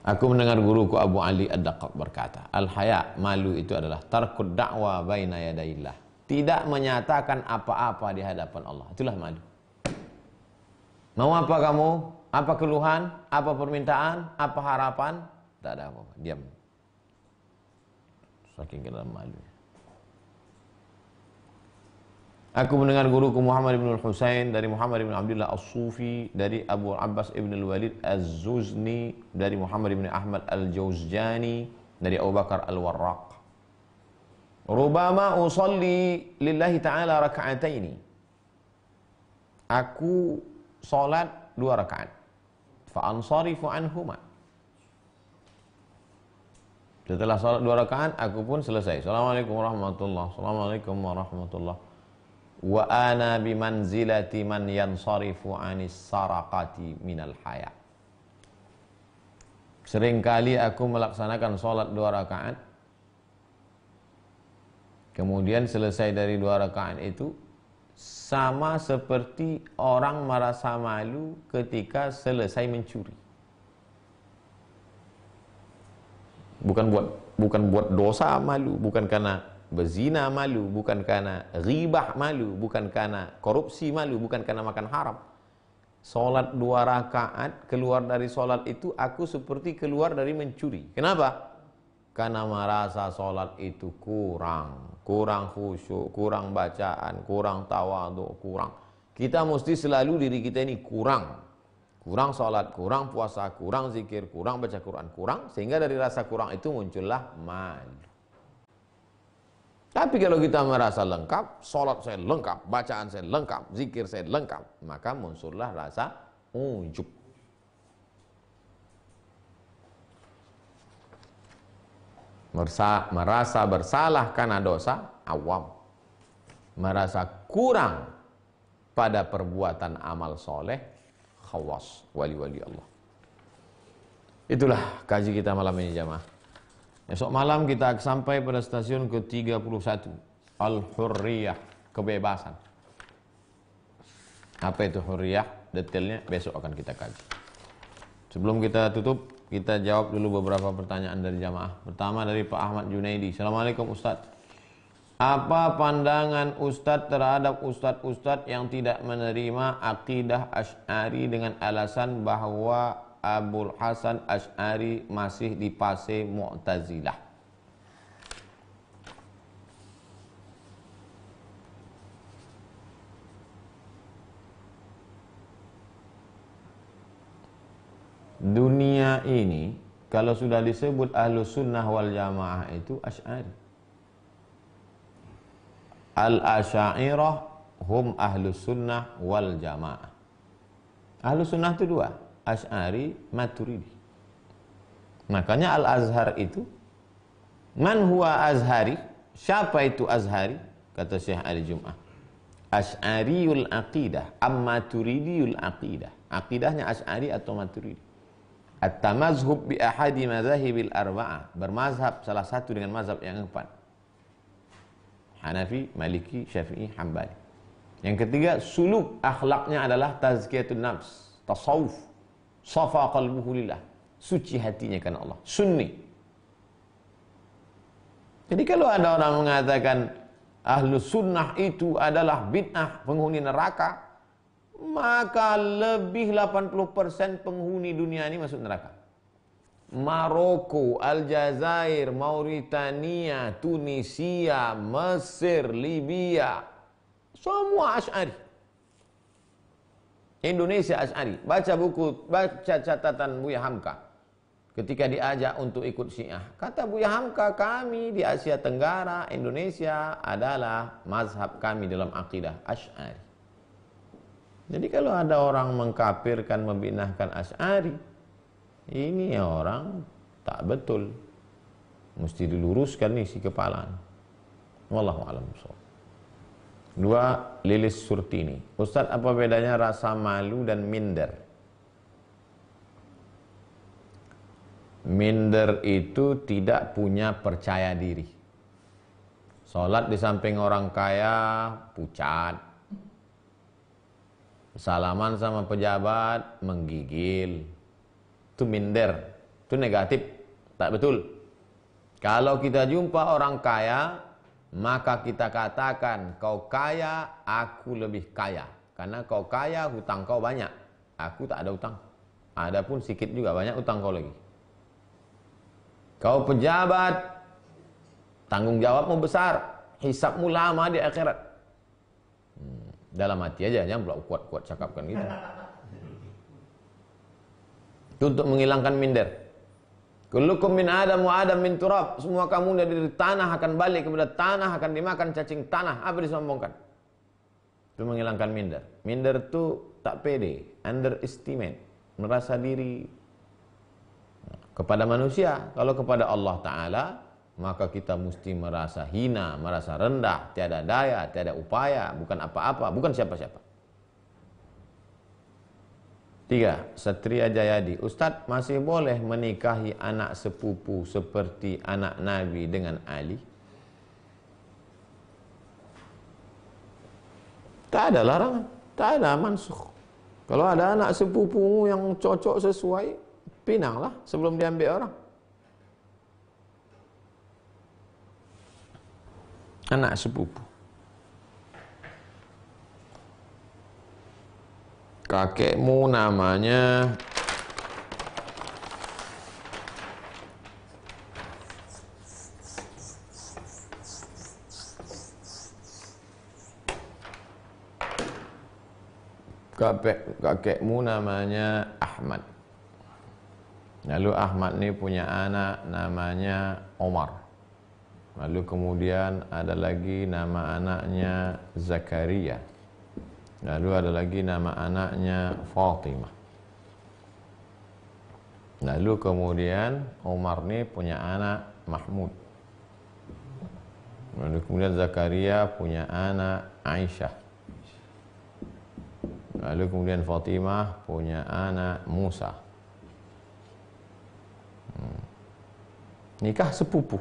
S1: Aku mendengar guruku Abu Ali Ad-Daqqaq berkata, al-haya, malu itu adalah tarkud da'wa baina yadayillah. Tidak menyatakan apa-apa di hadapan Allah. Itulah malu. Mau apa kamu? Apa keluhan? Apa permintaan? Apa harapan? Tak ada apa-apa. Diam. Saking dalam malu. Aku mendengar guruku Muhammad ibn al-Husain dari Muhammad ibn Abdullah as-Sufi, dari Abu Abbas ibn al-Walid az-Zuzni, dari Muhammad ibn Ahmad al-Jauzjani, dari Abu Bakar al-Warraq. Rubama usalli lillahi ta'ala raka'ataini. Aku salat 2 rakaat. Fa'ansarifu anhuma. Setelah salat 2 rakaat, aku pun selesai. Assalamualaikum warahmatullahi wabarakatuh. Assalamualaikum warahmatullahi wabarakatuh. Wa ana bimanzilati man yansarifu anis sarakati minal haya. Seringkali aku melaksanakan salat 2 rakaat, kemudian selesai dari 2 rakaat itu sama seperti orang merasa malu ketika selesai mencuri. Bukan buat dosa malu, bukan karena berzina malu, bukan karena ghibah malu, bukan karena korupsi malu, bukan karena makan haram. Solat 2 rakaat, keluar dari solat itu aku seperti keluar dari mencuri. Kenapa? Karena merasa solat itu kurang khusyuk, kurang bacaan, kurang tawadhu, kurang. Kita mesti selalu diri kita ini kurang solat, kurang puasa, kurang zikir, kurang baca Quran, kurang, sehingga dari rasa kurang itu muncullah malu. Tapi kalau kita merasa lengkap, solat saya lengkap, bacaan saya lengkap, zikir saya lengkap, maka muncullah rasa ujub. Merasa bersalah karena dosa, awam. Merasa kurang pada perbuatan amal soleh, khawas, wali-wali Allah. Itulah kaji kita malam ini jamaah. Esok malam kita sampai pada stasiun ke-31, Al-Hurriyah, kebebasan. Apa itu hurriyah? Detailnya besok akan kita kaji. Sebelum kita tutup, kita jawab dulu beberapa pertanyaan dari jamaah. Pertama dari Pak Ahmad Junaidi. Assalamualaikum Ustaz. Apa pandangan Ustaz terhadap ustaz-ustaz yang tidak menerima akidah Asy'ari dengan alasan bahwa Abul Hasan Asy'ari masih di fase Mu'tazilah? Dunia ini kalau sudah disebut Ahlus Sunnah wal Jamaah itu Asy'ari. Al-Asy'ariyah hum Ahlus Sunnah wal Jamaah. Ahlus Sunnah itu 2, Asy'ari, Maturidi. Makanya Al-Azhar itu, man huwa Azhari? Siapa itu Azhari? Kata Syekh Ali Jum'ah, Asy'ariyul aqidah, Maturidiyul aqidah. Aqidahnya Asy'ari atau Maturidi. At-tamazhub bi ahadi madzahibil arba'ah, bermazhab salah satu dengan mazhab yang empat. Hanafi, Maliki, Syafi'i, Hambali. Yang ketiga, suluk akhlaknya adalah tazkiyatun nafs, tasawuf, safa qalbuhu lillah, suci hatinya karena Allah, sunni. Jadi kalau ada orang mengatakan ahlus sunnah itu adalah bid'ah, penghuni neraka, maka lebih 80% penghuni dunia ini masuk neraka. Maroko, Aljazair, Mauritania, Tunisia, Mesir, Libya, semua Asy'ari. Indonesia Asy'ari. Baca catatan Buya Hamka ketika diajak untuk ikut Syiah. Kata Buya Hamka, kami di Asia Tenggara, Indonesia adalah mazhab kami dalam akidah Asy'ari. Jadi kalau ada orang mengkafirkan, membid'ahkan Asy'ari, ini orang tak betul. Mesti diluruskan nih si kepala. Wallahu a'lam bishawab. 2. Lilis Surtini. Ustaz, apa bedanya rasa malu dan minder? Minder itu tidak punya percaya diri. Sholat di samping orang kaya, pucat. Salaman sama pejabat, menggigil. Itu minder, itu negatif, tak betul. Kalau kita jumpa orang kaya, maka kita katakan, kau kaya, aku lebih kaya. Karena kau kaya, hutang kau banyak. Aku tak ada hutang. Adapun sedikit juga, banyak hutang kau lagi. Kau pejabat, tanggung jawabmu besar, hisabmu lama di akhirat. Dalam hati aja, jangan pula kuat-kuat cakapkan gitu. Itu untuk menghilangkan minder. Kullukum min Adam wa Adam min turab. Semua kamu dari tanah akan balik kepada tanah, akan dimakan cacing tanah. Apa disombongkan? Itu menghilangkan minder. Minder itu tak pede, underestimate, merasa diri. Kepada manusia, kalau kepada Allah Ta'ala, maka kita mesti merasa hina, merasa rendah, tiada daya, tiada upaya, bukan apa-apa, bukan siapa-siapa. 3. Satria Jayadi. Ustadz, masih boleh menikahi anak sepupu seperti anak Nabi dengan Ali? Tak ada larangan, tak ada mansukh. Kalau ada anak sepupumu yang cocok sesuai, pinanglah sebelum diambil orang. Anak sepupu. Kakekmu namanya kakekmu namanya Ahmad. Lalu Ahmad ini punya anak namanya Omar. Lalu kemudian ada lagi nama anaknya Zakaria. Lalu ada lagi nama anaknya Fatimah. Lalu kemudian Umar ini punya anak Mahmud. Lalu kemudian Zakaria punya anak Aisyah. Lalu kemudian Fatimah punya anak Musa. Nikah sepupu.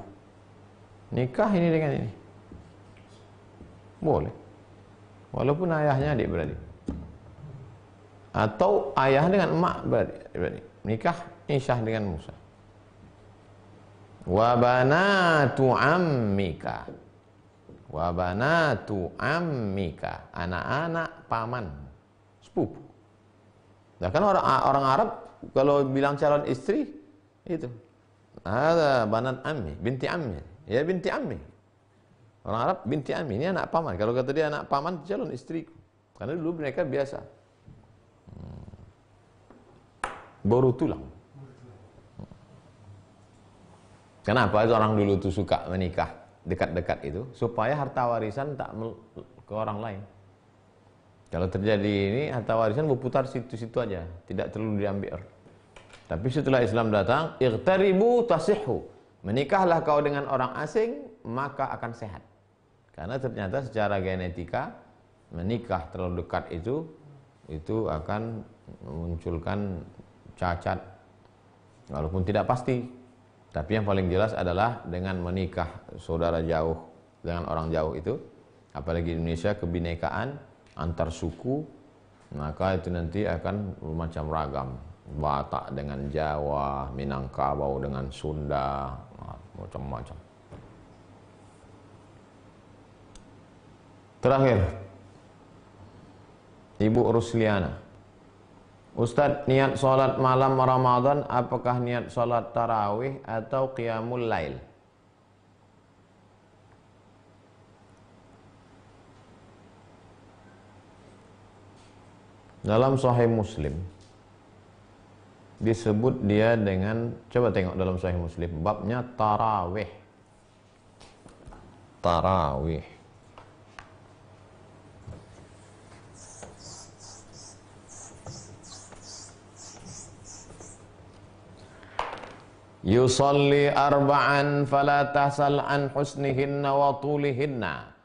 S1: Nikah ini dengan ini boleh, walaupun ayahnya adik-beradik, atau ayah dengan emak beradik. Nikah Aisyah dengan Musa. Wa banatu ammika, wa banatu ammika, anak-anak paman, sepupu. Nah, kan orang Arab kalau bilang calon istri itu ada banat ammi, binti ammi. Ya binti ammi. Orang Arab binti ammi, ini anak paman. Kalau kata dia anak paman, calon istriku. Karena dulu mereka biasa baru tulang. Kenapa orang dulu tuh suka menikah dekat-dekat itu? Supaya harta warisan tak ke orang lain. Kalau terjadi ini, harta warisan berputar situ-situ aja, tidak terlalu diambil. Tapi setelah Islam datang, ightaribu tasihhu. Menikahlah kau dengan orang asing, maka akan sehat. Karena ternyata secara genetika, menikah terlalu dekat itu akan memunculkan cacat walaupun tidak pasti. Tapi yang paling jelas adalah dengan menikah saudara jauh dengan orang jauh itu, apalagi di Indonesia kebinekaan antar suku, maka itu nanti akan macam ragam. Batak dengan Jawa, Minangkabau dengan Sunda, macam-macam. Terakhir, Ibu Rusliana. Ustadz, niat sholat malam Ramadan apakah niat sholat tarawih atau qiyamul lail? Dalam Sahih Muslim disebut dia dengan, coba tengok dalam Sahih Muslim, babnya tarawih. Tarawih. Yusalli arba'an fala tahsal an husnihinna wa tulihinna.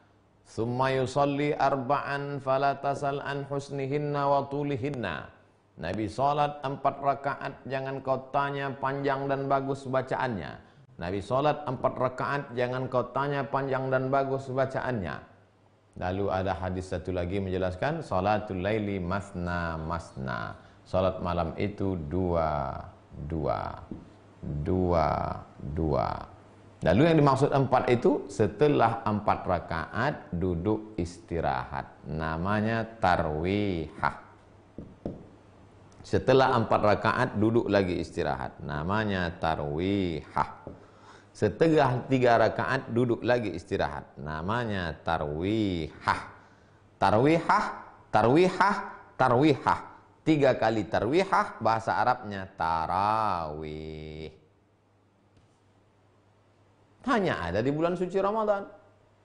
S1: Thumma yusalli arba'an fala tasal an husnihinna wa tulihinna. Nabi salat 4 rakaat, jangan kau tanya panjang dan bagus bacaannya. Nabi salat 4 rakaat, jangan kau tanya panjang dan bagus bacaannya. Lalu ada hadis satu lagi menjelaskan salatul laili masna masna. Salat malam itu dua. Lalu yang dimaksud 4 itu setelah 4 rakaat duduk istirahat, namanya tarwihah. Setelah 4 rakaat duduk lagi istirahat, namanya tarwihah. Setelah 3 rakaat duduk lagi istirahat, namanya tarwihah. Tarwihah. 3 kali tarwihah, bahasa Arabnya tarawih. Hanya ada di bulan suci Ramadan.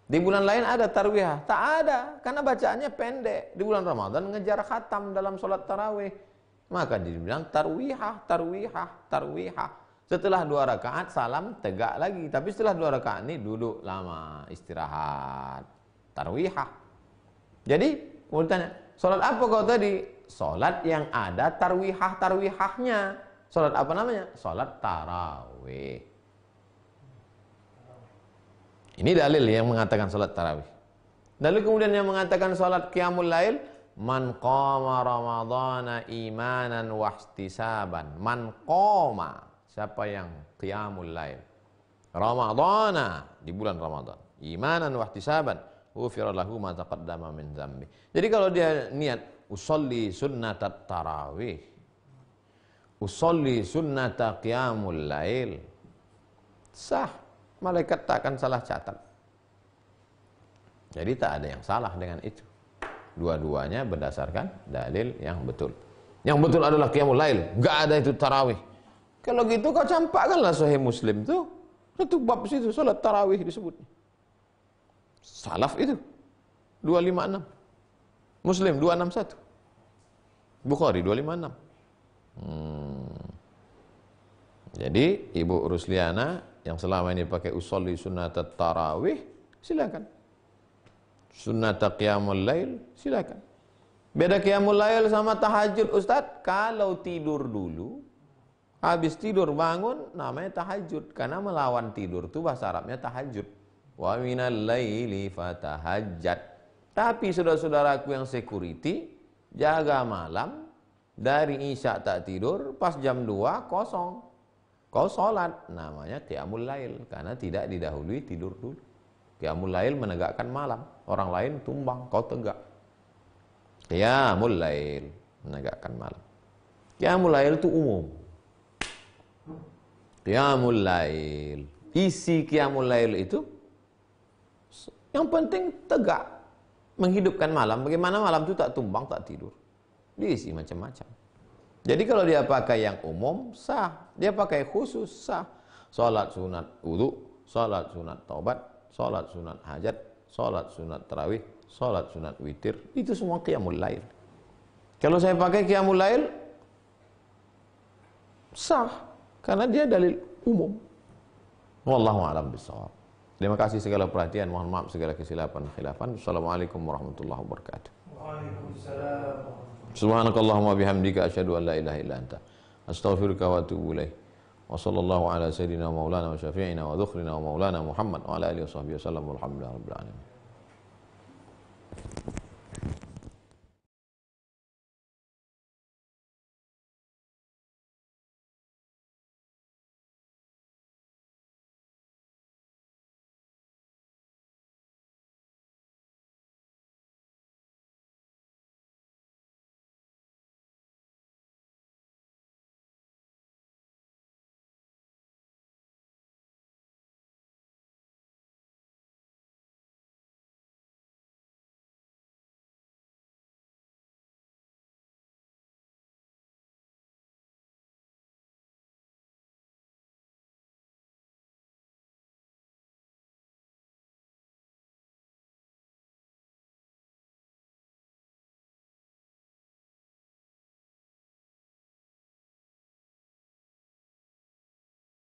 S1: Di bulan lain ada tarwihah? Tak ada, karena bacaannya pendek. Di bulan Ramadan ngejar khatam dalam sholat tarawih. Maka dibilang tarwihah. Setelah 2 rakaat salam tegak lagi. Tapi setelah 2 rakaat ini duduk lama, istirahat. Tarwihah. Jadi, mau tanya, sholat apa kau tadi? Sholat yang ada tarwihahnya. Sholat apa namanya? Sholat tarawih. Ini dalil yang mengatakan salat tarawih. Lalu kemudian yang mengatakan salat qiyamul lail, man qama ramadhana imanan wa ihtisaban. Man qama, siapa yang qiyamul lail ramadhana, di bulan Ramadan, imanan wa ihtisaban, ghufira lahu ma taqaddama min dzambi. Jadi kalau dia niat usolli sunnatat tarawih, usolli sunnata qiyamul lail, sah. Malaikat tak akan salah catat. Jadi tak ada yang salah dengan itu. Dua-duanya berdasarkan dalil yang betul. Yang betul adalah qiyamul lail, enggak ada itu tarawih. Kalau gitu kau campakkanlah Sahih Muslim tuh. Satu bab situ salat tarawih disebutnya. Salaf itu 256. Muslim 261. Bukhari 256. Jadi Ibu Rusliana yang selama ini pakai usolli sunnatat tarawih, silakan. Sunnata qiyamul lail, silakan. Beda qiyamul lail sama tahajud, Ustaz. Kalau tidur dulu, habis tidur bangun, namanya tahajud. Karena melawan tidur itu bahasa Arabnya tahajud. Wa minal laili fatahajjat. Tapi saudara-saudaraku yang security, jaga malam, dari Isya tak tidur, pas jam 2 kosong. Kau sholat, namanya qiyamul lail, karena tidak didahului tidur dulu. Qiyamul lail menegakkan malam, orang lain tumbang, kau tegak. Qiyamul lail menegakkan malam. Qiyamul lail itu umum. Qiyamul lail, isi qiyamul lail itu yang penting tegak, menghidupkan malam. Bagaimana malam itu tak tumbang, tak tidur, diisi macam-macam. Jadi kalau dia pakai yang umum, sah. Dia pakai khusus, sah. Salat sunat wudu, salat sunat taubat, salat sunat hajat, salat sunat tarawih, salat sunat witir. Itu semua qiyamul lail. Kalau saya pakai qiyamul lail, sah. Karena dia dalil umum. Wallahu a'lam bishawab. Terima kasih segala perhatian. Mohon maaf segala kesilapan khilafan. Assalamualaikum warahmatullahi wabarakatuh. Waalaikumsalam. Subhanakallahumma bihamdika asyhadu an la ilaha illa anta astaghfiruka wa atubu ilaik. Wa sallallahu ala sayyidina maulana wa syafi'ina wa dhukhrina wa maulana Muhammad wa ala alihi wa sahbihi wasallam walhamdulillahi rabbil alamin.